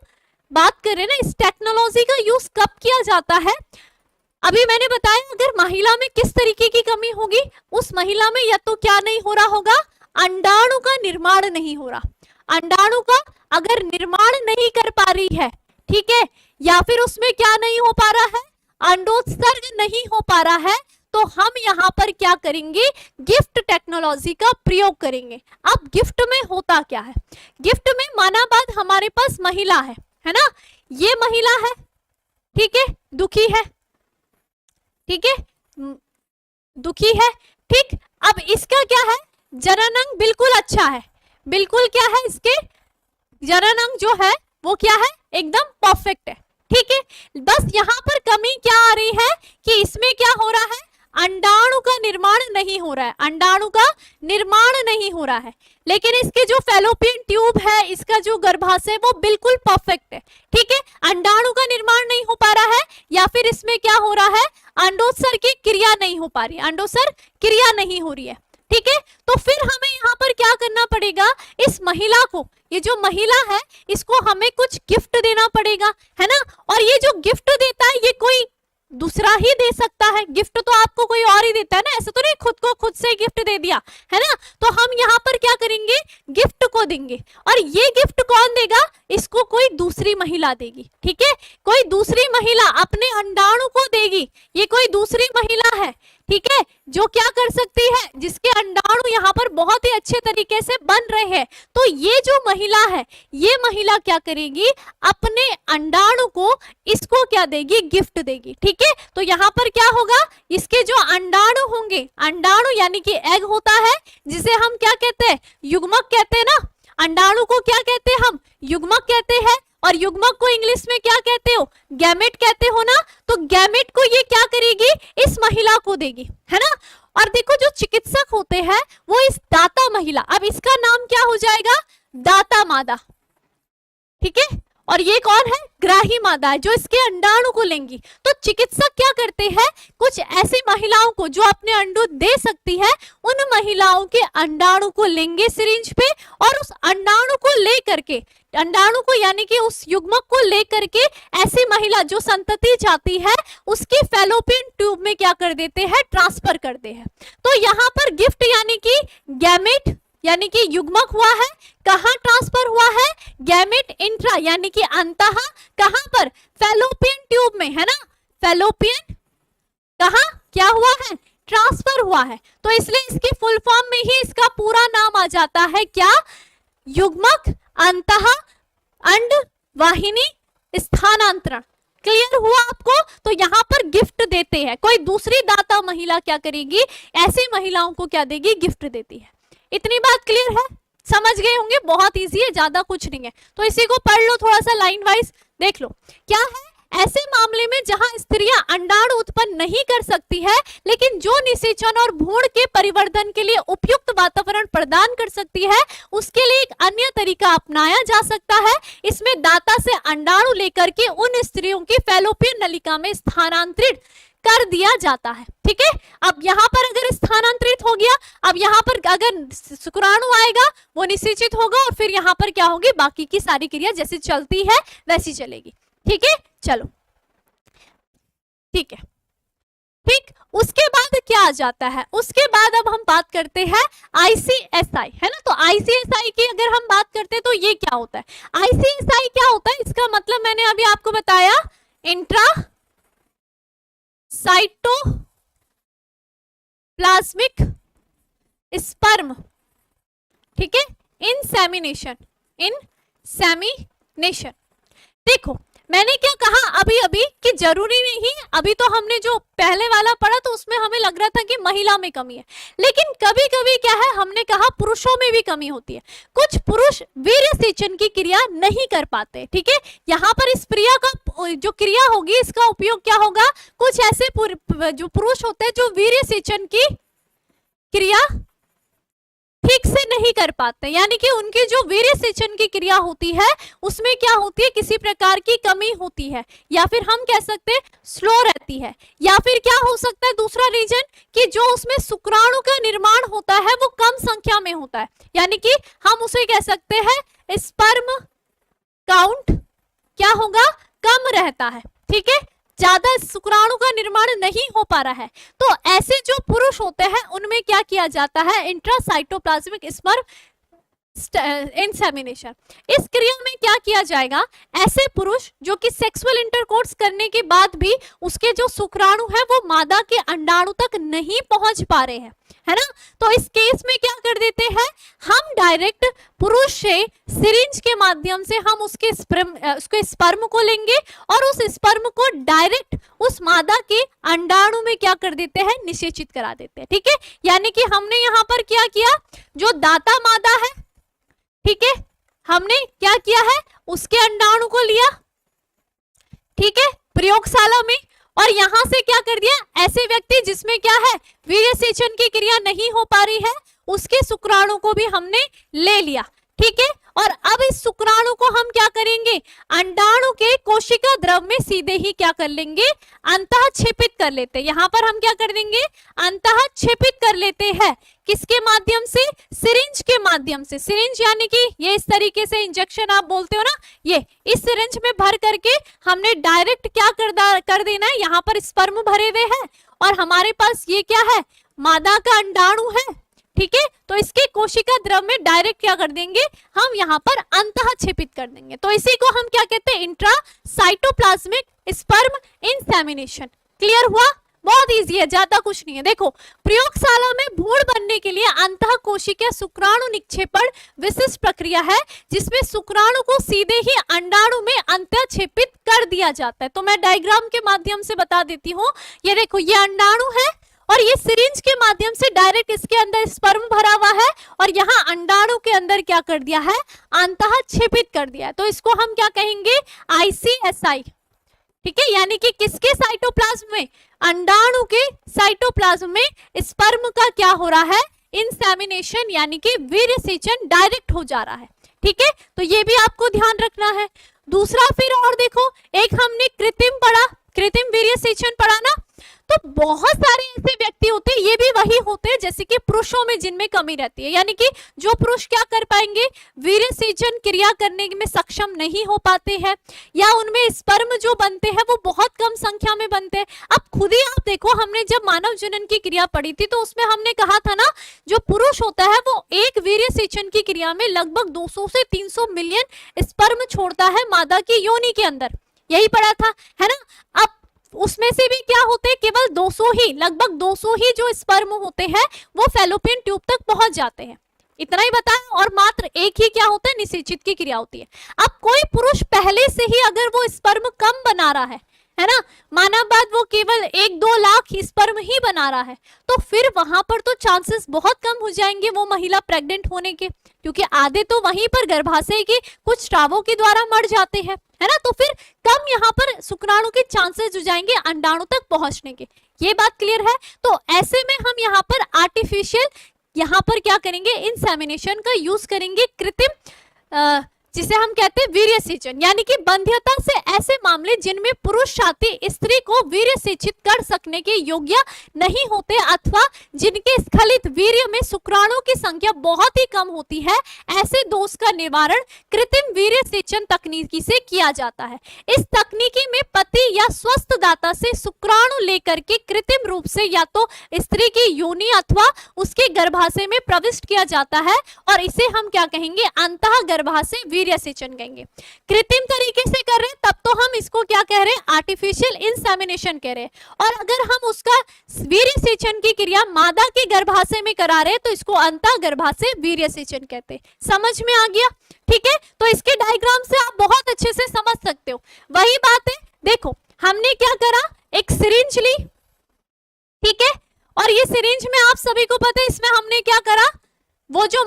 बात कर रहे हैं ना, इस टेक्नोलॉजी का यूज कब किया जाता है, अभी मैंने बताया अगर महिला में किस तरीके की कमी होगी, उस महिला में या तो क्या नहीं हो रहा होगा, अंडाणु का निर्माण नहीं हो रहा, अंडाणु का अगर निर्माण नहीं कर पा रही है, ठीक है, या फिर उसमें क्या नहीं हो पा रहा है, अंडोत्सर्ग नहीं हो पा रहा है, तो हम यहाँ पर क्या करेंगे, गिफ्ट टेक्नोलॉजी का प्रयोग करेंगे। अब गिफ्ट में होता क्या है, गिफ्ट में माना बात हमारे पास महिला है ना, ये महिला है, ठीक है, दुखी है, ठीक है, दुखी है, ठीक। अब इसका क्या है, जनन अंग बिल्कुल अच्छा है, बिल्कुल क्या है, इसके जनन अंग जो है वो क्या है, एकदम परफेक्ट है। ठीक है, बस यहाँ पर कमी क्या आ रही है कि इसमें क्या हो रहा है, अंडाणु का निर्माण नहीं हो रहा है, अंडाणु का निर्माण नहीं हो रहा है। लेकिन इसके जो फैलोपियन ट्यूब है, इसका जो गर्भाशय वो बिल्कुल परफेक्ट है। ठीक है, अंडाणु का निर्माण नहीं हो पा रहा है, या फिर इसमें क्या हो रहा है, अंडोत्सर्ग की क्रिया नहीं हो पा रही, अंडोत्सर्ग क्रिया नहीं हो रही है। ठीक है, तो फिर हमें यहाँ पर क्या करना पड़ेगा, इस महिला को, ये जो महिला है इसको हमें कुछ गिफ्ट देना पड़ेगा, है ना। और ये जो गिफ्ट देता है ये कोई दूसरा ही दे सकता है, गिफ्ट तो आपको कोई और ही देता है ना, ऐसे तो नहीं खुद को खुद से गिफ्ट दे दिया, है ना। तो हम यहाँ पर क्या करेंगे, गिफ्ट को देंगे, और ये गिफ्ट कौन देगा, इसको कोई दूसरी महिला देगी। ठीक है, कोई दूसरी महिला अपने अंडाणु को देगी, ये कोई दूसरी महिला है, ठीक है, जो क्या कर सकती है, जिसके अंडाणु यहाँ पर बहुत ही अच्छे तरीके से बन रहे हैं। तो ये जो महिला है, ये महिला क्या करेगी, अपने अंडाणु को इसको क्या देगी, गिफ्ट देगी। ठीक है, तो यहाँ पर क्या होगा, इसके जो अंडाणु होंगे, अंडाणु यानी कि एग होता है, जिसे हम क्या कहते हैं, युग्मक कहते हैं ना, अंडाणु को क्या कहते हैं हम, युग्मक कहते हैं। और युग्मक को इंग्लिश में क्या कहते हो, गैमेट कहते हो ना। तो गैमेट को ये क्या करेगी, इस महिला को देगी, है ना। और देखो जो चिकित्सक होते हैं वो इस दाता महिला, अब इसका नाम क्या हो जाएगा, दाता मादा, ठीक है। और ये कौन है, ग्राही मादा है जो इसके अंडाणु को लेंगी। तो चिकित्सक क्या करते हैं, कुछ ऐसी महिलाओं को जो अपने अंडू दे सकती है, उन महिलाओं के अंडाणु को लेंगे सिरिंज पे, और उस अंडाणु को लेकर के, अंडाणु को यानी कि उस युग्मक को लेकर के ऐसी महिला जो संतति चाहती है उसके फैलोपियन ट्यूब में क्या कर देते हैं, ट्रांसफर करते हैं। तो यहाँ पर गिफ्ट यानी कि गैमेट यानी कि युग्मक हुआ है, कहाँ ट्रांसफर हुआ है, गैमेट इंट्रा यानी कि अंतः, कहाँ पर, फैलोपियन ट्यूब में, है ना। फैलोपियन कहाँ क्या हुआ है, ट्रांसफर हुआ है। तो इसलिए इसके फुल फॉर्म में ही इसका पूरा नाम आ जाता है क्या, युग्मक अंतः अंड वाहिनी स्थानांतरण। क्लियर हुआ आपको। तो यहाँ पर गिफ्ट देते हैं, कोई दूसरी दाता महिला क्या करेगी, ऐसी महिलाओं को क्या देगी, गिफ्ट देती है। इतनी बात क्लियर है, समझ गए होंगे, बहुत इजी है, ज्यादा कुछ नहीं है। तो इसी को पढ़ लो थोड़ा सा लाइन वाइज, देख लो क्या है। ऐसे मामले में जहां स्त्रियां अंडाणु उत्पन्न नहीं कर सकती है, लेकिन जो निषेचन और भ्रूण के परिवर्धन के लिए उपयुक्त वातावरण प्रदान कर सकती है, उसके लिए एक अन्य तरीका अपनाया जा सकता है। इसमें दाता से अंडाणु लेकर के उन स्त्रियों की फैलोपियन नलिका में स्थानांतरित कर दिया जाता है, ठीक है। अब यहाँ पर अगर स्थानांतरित हो गया, अब यहाँ पर अगर शुक्राणु आएगा वो निषेचित होगा, और फिर यहाँ पर क्या होगी, बाकी की सारी क्रिया जैसे चलती है वैसी चलेगी, ठीक है। चलो ठीक है, ठीक। उसके बाद क्या आ जाता है, उसके बाद अब हम बात करते हैं ICSI, है ना। तो ICSI की अगर हम बात करते हैं तो ये क्या होता है, ICSI क्या होता है, इसका मतलब मैंने अभी आपको बताया, इंट्रा साइटोप्लाज्मिक स्पर्म, ठीक है, इंसेमिनेशन, इंसेमिनेशन। देखो मैंने क्या कहा अभी अभी कि जरूरी नहीं, अभी तो हमने जो पहले वाला पढ़ा तो उसमें हमें लग रहा था कि महिला में कमी है, लेकिन कभी कभी क्या है, हमने कहा पुरुषों में भी कमी होती है। कुछ पुरुष वीर्यसेचन की क्रिया नहीं कर पाते, ठीक है। यहाँ पर इस क्रिया का जो क्रिया होगी इसका उपयोग क्या होगा, कुछ ऐसे जो पुरुष होते हैं जो वीर्यसेचन की क्रिया ठीक से नहीं कर पाते, यानी कि उनकी जो वीर्यसेचन की क्रिया होती है उसमें क्या होती है, किसी प्रकार की कमी होती है, या फिर हम कह सकते हैं स्लो रहती है, या फिर क्या हो सकता है दूसरा रीजन कि जो उसमें शुक्राणु का निर्माण होता है वो कम संख्या में होता है, यानी कि हम उसे कह सकते हैं स्पर्म काउंट क्या होगा, कम रहता है, ठीक है, ज्यादा शुक्राणु का निर्माण नहीं हो पा रहा है। तो ऐसे जो पुरुष होते हैं उनमें क्या किया जाता है, इंट्रासाइटोप्लाज्मिक स्पर्म इंसेमिनेशन। इस क्रिया में क्या किया जाएगा, ऐसे पुरुष जो कि सेक्सुअल इंटरकोर्स करने के बाद भी उसके जो शुक्राणु है वो मादा के अंडाणु तक नहीं पहुंच पा रहे हैं, है ना। तो इस केस में क्या कर देते हैं, हम डायरेक्ट पुरुष से सिरिंज के माध्यम से हम उसके स्पर्म को लेंगे और उस स्पर्म को डायरेक्ट उस मादा के अंडाणु में क्या कर देते हैं, निषेचित करा देते हैं, ठीक है। यानी कि हमने यहाँ पर क्या किया, जो दाता मादा है, ठीक है, हमने क्या किया है, उसके अंडाणु को लिया, ठीक है, प्रयोगशाला में, और यहां से क्या कर दिया, ऐसे व्यक्ति जिसमें क्या है, वीर्यसेचन की क्रिया नहीं हो पा रही है, उसके शुक्राणु को भी हमने ले लिया, ठीक है। और अब इस शुक्राणु को हम क्या करेंगे, अंडाणु के कोशिका द्रव में सीधे ही क्या कर लेंगे, अंतःक्षेपित कर लेते हैं। यहाँ पर हम क्या कर देंगे, अंतःक्षेपित कर लेते हैं, किसके माध्यम से, सिरिंज के माध्यम से। सिरिंज यानी कि ये इस तरीके से इंजेक्शन आप बोलते हो ना, ये इस सिरिंज में भर करके हमने डायरेक्ट क्या कर देना है, यहाँ पर स्पर्म भरे हुए हैं और हमारे पास ये क्या है, मादा का अंडाणु है, ठीक है। तो इसके कोशिका द्रव में डायरेक्ट क्या कर देंगे, हम यहाँ पर अंतःक्षेपित कर देंगे। तो इसी को हम क्या कहते हैं, इंट्रासाइटोप्लाज्मिक स्पर्म इंसेमिनेशन। क्लियर हुआ, बहुत इजी है, ज्यादा कुछ नहीं है। देखो प्रयोगशाला में भ्रूण बनने के लिए अंतः कोशिका शुक्राणु निक्षेपण विशिष्ट प्रक्रिया है, जिसमें शुक्राणु को सीधे ही अंडाणु में अंतःक्षेपित कर दिया जाता है। तो मैं डायग्राम के माध्यम से बता देती हूँ, ये देखो ये अंडाणु है और ये सिरिंज के माध्यम से डायरेक्ट इसके अंदर स्पर्म भरा हुआ है और यहाँ अंडाणु के अंदर क्या कर दिया है, अंतः छेपित कर दिया है। तो इसको हम क्या कहेंगे, ICSI, ठीक है। यानी कि किसके साइटोप्लाज्म में, अंडाणु के साइटोप्लाज्म में स्पर्म का क्या हो रहा है, इंसेमिनेशन यानी कि वीर्यसेचन डायरेक्ट हो जा रहा है, ठीक है। तो ये भी आपको ध्यान रखना है। दूसरा फिर और देखो, एक हमने कृत्रिम पढ़ा, कृत्रिम वीर्यसेचन पढ़ा ना, तो बहुत सारे ऐसे व्यक्ति होते हैं, ये भी वही होते हैं जैसे कि पुरुषों में जिनमें कमी रहती है, यानी कि जो पुरुष क्या कर पाएंगे, वीर्यसेचन क्रिया करने में सक्षम नहीं हो पाते हैं, या उनमें स्पर्म जो बनते हैं वो बहुत कम संख्या में बनते हैं। अब खुद ही आप देखो, हमने जब मानव जनन की क्रिया पढ़ी थी तो उसमें हमने कहा था ना, जो पुरुष होता है वो एक वीर्यसेचन की क्रिया में लगभग 200 से 300 मिलियन स्पर्म छोड़ता है मादा की योनि के अंदर, यही पढ़ा था, है ना। अब उसमें से भी क्या होते हैं, केवल 200 ही, लगभग 200 ही जो स्पर्म होते हैं वो फैलोपियन ट्यूब तक पहुंच जाते हैं, इतना ही बताया। और मात्र एक ही क्या होता है, निषेचित की क्रिया होती है। अब कोई पुरुष पहले से ही अगर वो स्पर्म कम बना रहा है ना, माना बात वो केवल 1-2 लाख स्पर्म ही बना रहा है, तो फिर वहां पर तो चांसेस बहुत कम हो जाएंगे वो महिला प्रेग्नेंट होने के, क्योंकि आधे तो वहीं पर गर्भाशय के कुछ स्रावों के द्वारा मर जाते हैं, है ना। तो फिर कम यहाँ पर शुक्राणु के चांसेस हो जाएंगे अंडाणु तक पहुंचने के, ये बात क्लियर है। तो ऐसे में हम यहाँ पर आर्टिफिशियल यहाँ पर क्या करेंगे, इंसेमिनेशन का यूज करेंगे, कृत्रिम जिसे हम कहते हैं वीर्यसेचन, यानी कि बंध्यता से ऐसे मामले जिनमें पुरुष साथी स्त्री को वीर्यसेचित कर सकने के योग्य नहीं होते, अथवा जिनके स्खलित वीर्य में शुक्राणु की संख्या बहुत ही कम होती है, ऐसे दोष का निवारण कृत्रिम वीर्यसेचन तकनीकी से किया जाता है। इस तकनीकी में पति या स्वस्थ दाता से शुक्राणु लेकर के कृत्रिम रूप से या तो स्त्री की योनि अथवा उसके गर्भाशय में प्रविष्ट किया जाता है, और इसे हम क्या कहेंगे, अंतः गर्भाशय वीर्यसेचन कहेंगे। कृत्रिम तरीके से कर रहे हैं तब तो हम इसको क्या कह रहे हैं, आर्टिफिशियल इंसेमिनेशन कह रहे हैं। और अगर हम उसका वीर्यसेचन की क्रिया मादा के गर्भाशय में करा रहे हैं तो इसको अंतः गर्भाशय वीर्यसेचन कहते हैं। समझ में आ गया, ठीक है। तो इसके डायग्राम से आप बहुत अच्छे से समझ सकते हो। वही बात है, देखो हमने क्या करा, एक सिरिंज ली, ठीक है, और ये सिरिंज में आप सभी को पता है इसमें हमने क्या करा, वो जो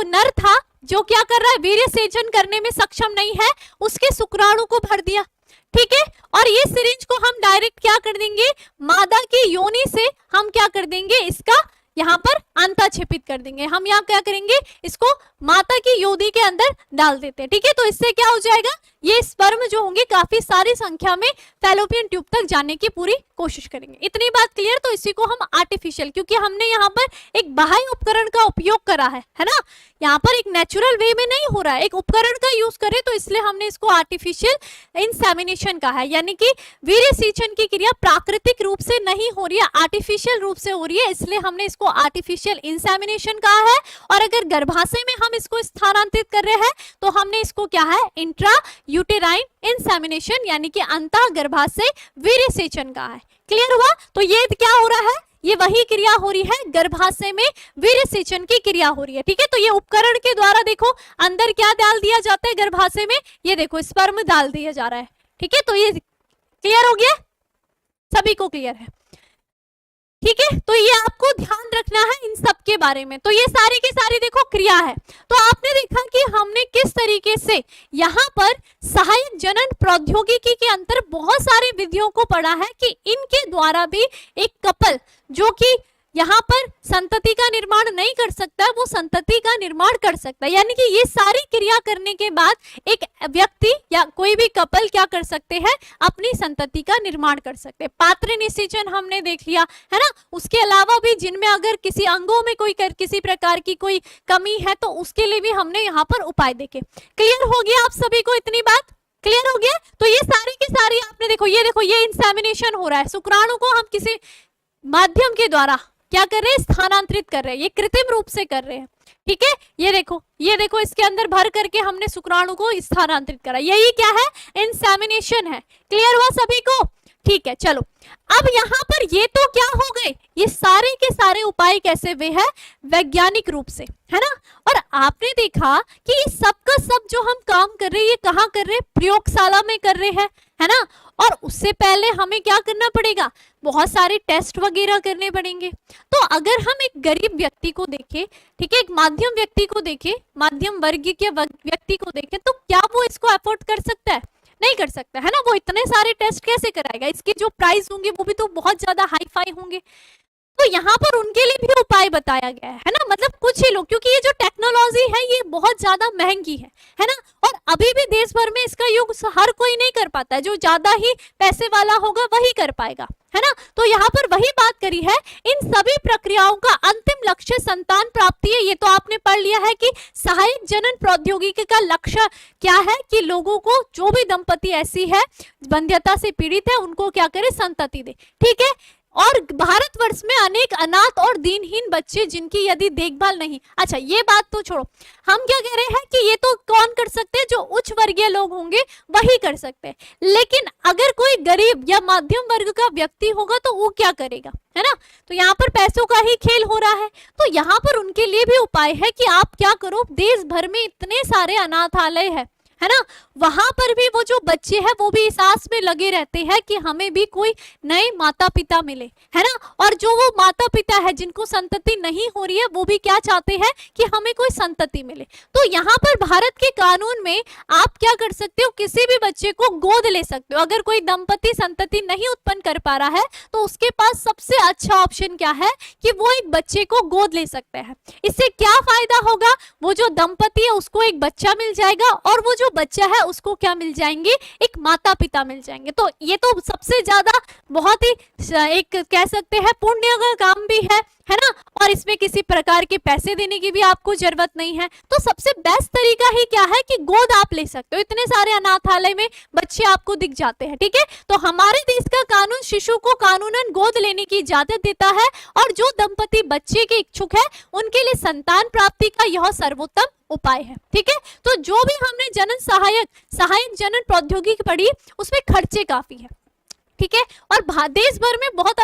नर था जो क्या कर रहा है, वीर्यसेचन करने में सक्षम नहीं है, उसके शुक्राणु को भर दिया, ठीक है। और ये सिरिंज को हम डायरेक्ट क्या कर देंगे, मादा की योनि से हम क्या कर देंगे, इसका यहाँ पर अंतः छेपित कर देंगे। हम यहाँ क्या करेंगे, इसको माता की योनि के अंदर डाल देते हैं, ठीक है। तो इससे क्या हो जाएगा, ये स्पर्म जो होंगे काफी सारी संख्या में फैलोपियन ट्यूब तक जाने की पूरी कोशिश करेंगे। इतनी बात क्लियर। तो इसी को हम आर्टिफिशियल, क्योंकि हमने यहाँ पर एक बाह्य उपकरण का उपयोग करा है ना, यहाँ पर एक नेचुरल वे में नहीं हो रहा है, एक उपकरण का यूज करें, तो इसलिए हमने इसको आर्टिफिशियल इंसेमिनेशन कहा है। यानी कि वीर्यसेचन की क्रिया प्राकृतिक रूप से नहीं हो रही है, आर्टिफिशियल रूप से हो रही है, इसलिए हमने इसको आर्टिफिशियल इंसेमिनेशन कहा है। और अगर गर्भाशय में हम इसको स्थानांतरित कर रहे हैं तो हमने इसको क्या है, इंट्रा यूटेराइन इंसेमिनेशन यानी कि अंतः गर्भाशय वीर्यसेचन कहा है। क्लियर हुआ। तो ये क्या हो रहा है, ये वही क्रिया हो रही है, गर्भाशय में वीर्यसेचन की क्रिया हो रही है, ठीक है। तो ये उपकरण के द्वारा देखो अंदर क्या डाल दिया जाता है गर्भाशय में, ये देखो स्पर्म डाल दिया जा रहा है, ठीक है। तो ये क्लियर हो गया, सभी को क्लियर है, ठीक है। तो ये आपको ध्यान रखना है इन सब के बारे में। तो ये सारी की सारी देखो क्रिया है। तो आपने देखा कि हमने किस तरीके से यहाँ पर सहायक जनन प्रौद्योगिकी के अंतर बहुत सारी विधियों को पढ़ा है कि इनके द्वारा भी एक कपल जो कि यहाँ पर संतति का निर्माण नहीं कर सकता, वो संतति का निर्माण कर सकता है। यानी कि ये सारी क्रिया करने के बाद एक व्यक्ति या कोई भी कपल क्या कर सकते हैं, अपनी संतति का निर्माण कर सकते हैं। पात्र निषेचन हमने देख लिया, है ना। उसके अलावा भी जिनमें अगर किसी अंगों में कोई किसी प्रकार की कोई कमी है तो उसके लिए भी हमने यहाँ पर उपाय देखे। क्लियर हो गया आप सभी को, इतनी बात क्लियर हो गया। तो ये सारी की सारी आपने देखो, ये इंसेमिनेशन हो रहा है, शुक्राणु को हम किसी माध्यम के द्वारा क्या कर रहे हैं, स्थानांतरित कर रहे हैं, ये कृत्रिम रूप से कर रहे हैं, ठीक है। ये देखो इसके अंदर भर करके हमने शुक्राणु को स्थानांतरित करा, यही क्या है, इंसेमिनेशन है। क्लियर हुआ सभी को, ठीक है, चलो अब यहाँ पर ये तो क्या हो गए, ये सारे के सारे उपाय कैसे हुए हैं, वैज्ञानिक रूप से, है ना। और आपने देखा कि ये सब का सब जो हम काम कर रहे हैं ये कहाँ कर रहे हैं, प्रयोगशाला में कर रहे हैं, है ना। और उससे पहले हमें क्या करना पड़ेगा, बहुत सारे टेस्ट वगैरह करने पड़ेंगे। तो अगर हम एक गरीब व्यक्ति को देखें, ठीक है, एक माध्यम व्यक्ति को देखें, मध्यम वर्ग के व्यक्ति को देखें, तो क्या वो इसको अफोर्ड कर सकता है, नहीं कर सकता, है ना। वो इतने सारे टेस्ट कैसे कराएगा, इसके जो प्राइस होंगे वो भी तो बहुत ज्यादा हाई फाई होंगे। तो यहाँ पर उनके लिए भी उपाय बताया गया है ना, मतलब कुछ ही लोग, क्योंकि ये जो टेक्नोलॉजी है ये बहुत ज्यादा महंगी है ना। और अभी भी देश भर में इसका यूज हर कोई नहीं कर पाता है, जो ज्यादा ही पैसे वाला होगा वही कर पाएगा, है ना। तो यहाँ पर वही बात करी है, इन सभी प्रक्रियाओं का अंतिम लक्ष्य संतान प्राप्ति है। ये तो आपने पढ़ लिया है कि सहायक जनन प्रौद्योगिकी का लक्ष्य क्या है, कि लोगों को, जो भी दंपति ऐसी है वंध्यता से पीड़ित है, उनको क्या करे, संतति दे, ठीक है। और भारतवर्ष में अनेक अनाथ और दीनहीन बच्चे जिनकी यदि देखभाल नहीं, अच्छा ये बात तो छोड़ो, हम क्या कह रहे हैं कि ये तो कौन कर सकते हैं, जो उच्च वर्गीय लोग होंगे वही कर सकते हैं। लेकिन अगर कोई गरीब या मध्यम वर्ग का व्यक्ति होगा तो वो क्या करेगा, है ना। तो यहाँ पर पैसों का ही खेल हो रहा है। तो यहाँ पर उनके लिए भी उपाय है कि आप क्या करो, देश भर में इतने सारे अनाथालय है ना, वहां पर भी वो जो बच्चे हैं वो भी इस आस में लगे रहते हैं कि हमें भी कोई नए माता पिता मिले, है ना। और जो वो माता पिता है जिनको संतति नहीं हो रही है, वो भी क्या चाहते हैं कि हमें कोई संतति मिले। तो यहाँ पर भारत के कानून में आप क्या कर सकते हो, किसी भी बच्चे को गोद ले सकते हो। अगर कोई दंपति संतति नहीं उत्पन्न कर पा रहा है तो उसके पास सबसे अच्छा ऑप्शन क्या है कि वो एक बच्चे को गोद ले सकते हैं। इससे क्या फायदा होगा, वो जो दंपति है उसको एक बच्चा मिल जाएगा, और वो जो बच्चा है उसको क्या मिल जाएंगे, एक माता पिता मिल जाएंगे। तो ये तो सबसे ज्यादा बहुत ही एक कह सकते हैं पुण्य का काम भी है ना। और इसमें किसी प्रकार के पैसे देने की भी आपको जरूरत नहीं है। तो सबसे बेस्ट तरीका ही क्या है कि गोद आप ले सकते हो। इतने सारे अनाथालय में बच्चे आपको दिख जाते हैं, ठीक है। तो हमारे देश का कानून शिशु को कानूनन गोद लेने की इजाजत देता है, और जो दंपति बच्चे के इच्छुक है उनके लिए संतान प्राप्ति का यह सर्वोत्तम उपाय है, ठीक है। तो जो भी हमने जनन सहायक जनन प्रौद्योगिकी पढ़ी उसमें खर्चे काफी है, ठीक है। और देश भर में बहुत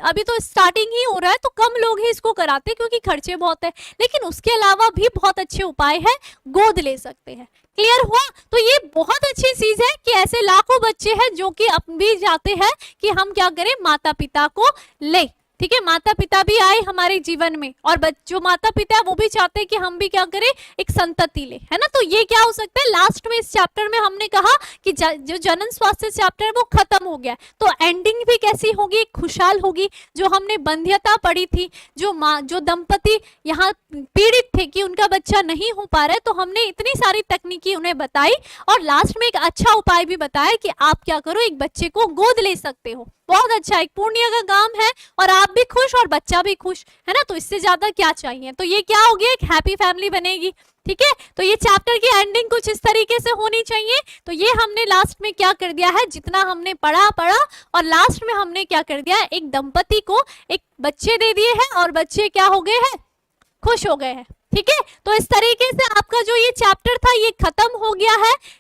अभी तो स्टार्टिंग ही हो रहा है, तो कम लोग ही इसको कराते हैं क्योंकि खर्चे बहुत है। लेकिन उसके अलावा भी बहुत अच्छे उपाय है, गोद ले सकते हैं। क्लियर हुआ। तो ये बहुत अच्छी चीज है कि ऐसे लाखों बच्चे हैं जो कि अब भी जाते हैं कि हम क्या करें, माता पिता को ले, ठीक है। माता पिता भी आए हमारे जीवन में, और जो माता पिता है वो भी चाहते हैं कि हम भी क्या करें, एक संतति ले, है ना। तो ये क्या हो सकता है, लास्ट में इस चैप्टर में हमने कहा कि जो जनन स्वास्थ्य चैप्टर है वो खत्म हो गया, तो एंडिंग भी कैसी होगी, खुशहाल होगी। जो हमने बंध्यता पढ़ी थी, जो दंपति यहाँ पीड़ित थे कि उनका बच्चा नहीं हो पा रहा है, तो हमने इतनी सारी तकनीकी उन्हें बताई, और लास्ट में एक अच्छा उपाय भी बताया कि आप क्या करो, एक बच्चे को गोद ले सकते हो। बहुत अच्छा, एक पुण्य का काम है, और आप भी खुश और बच्चा भी खुश, है ना। तो इससे ज्यादा क्या चाहिए। तो ये क्या होगी, एक हैप्पी फैमिली बनेगी, ठीक है। तो ये चैप्टर की एंडिंग कुछ इस तरीके से होनी चाहिए। तो ये हमने लास्ट में क्या कर दिया है, जितना हमने पढ़ा, और लास्ट में हमने क्या कर दिया, एक दंपति को एक बच्चे दे दिए हैं, और बच्चे क्या हो गए हैं, खुश हो गए हैं, ठीक है। तो इस तरीके से आपका जो ये चैप्टर था ये खत्म हो गया है।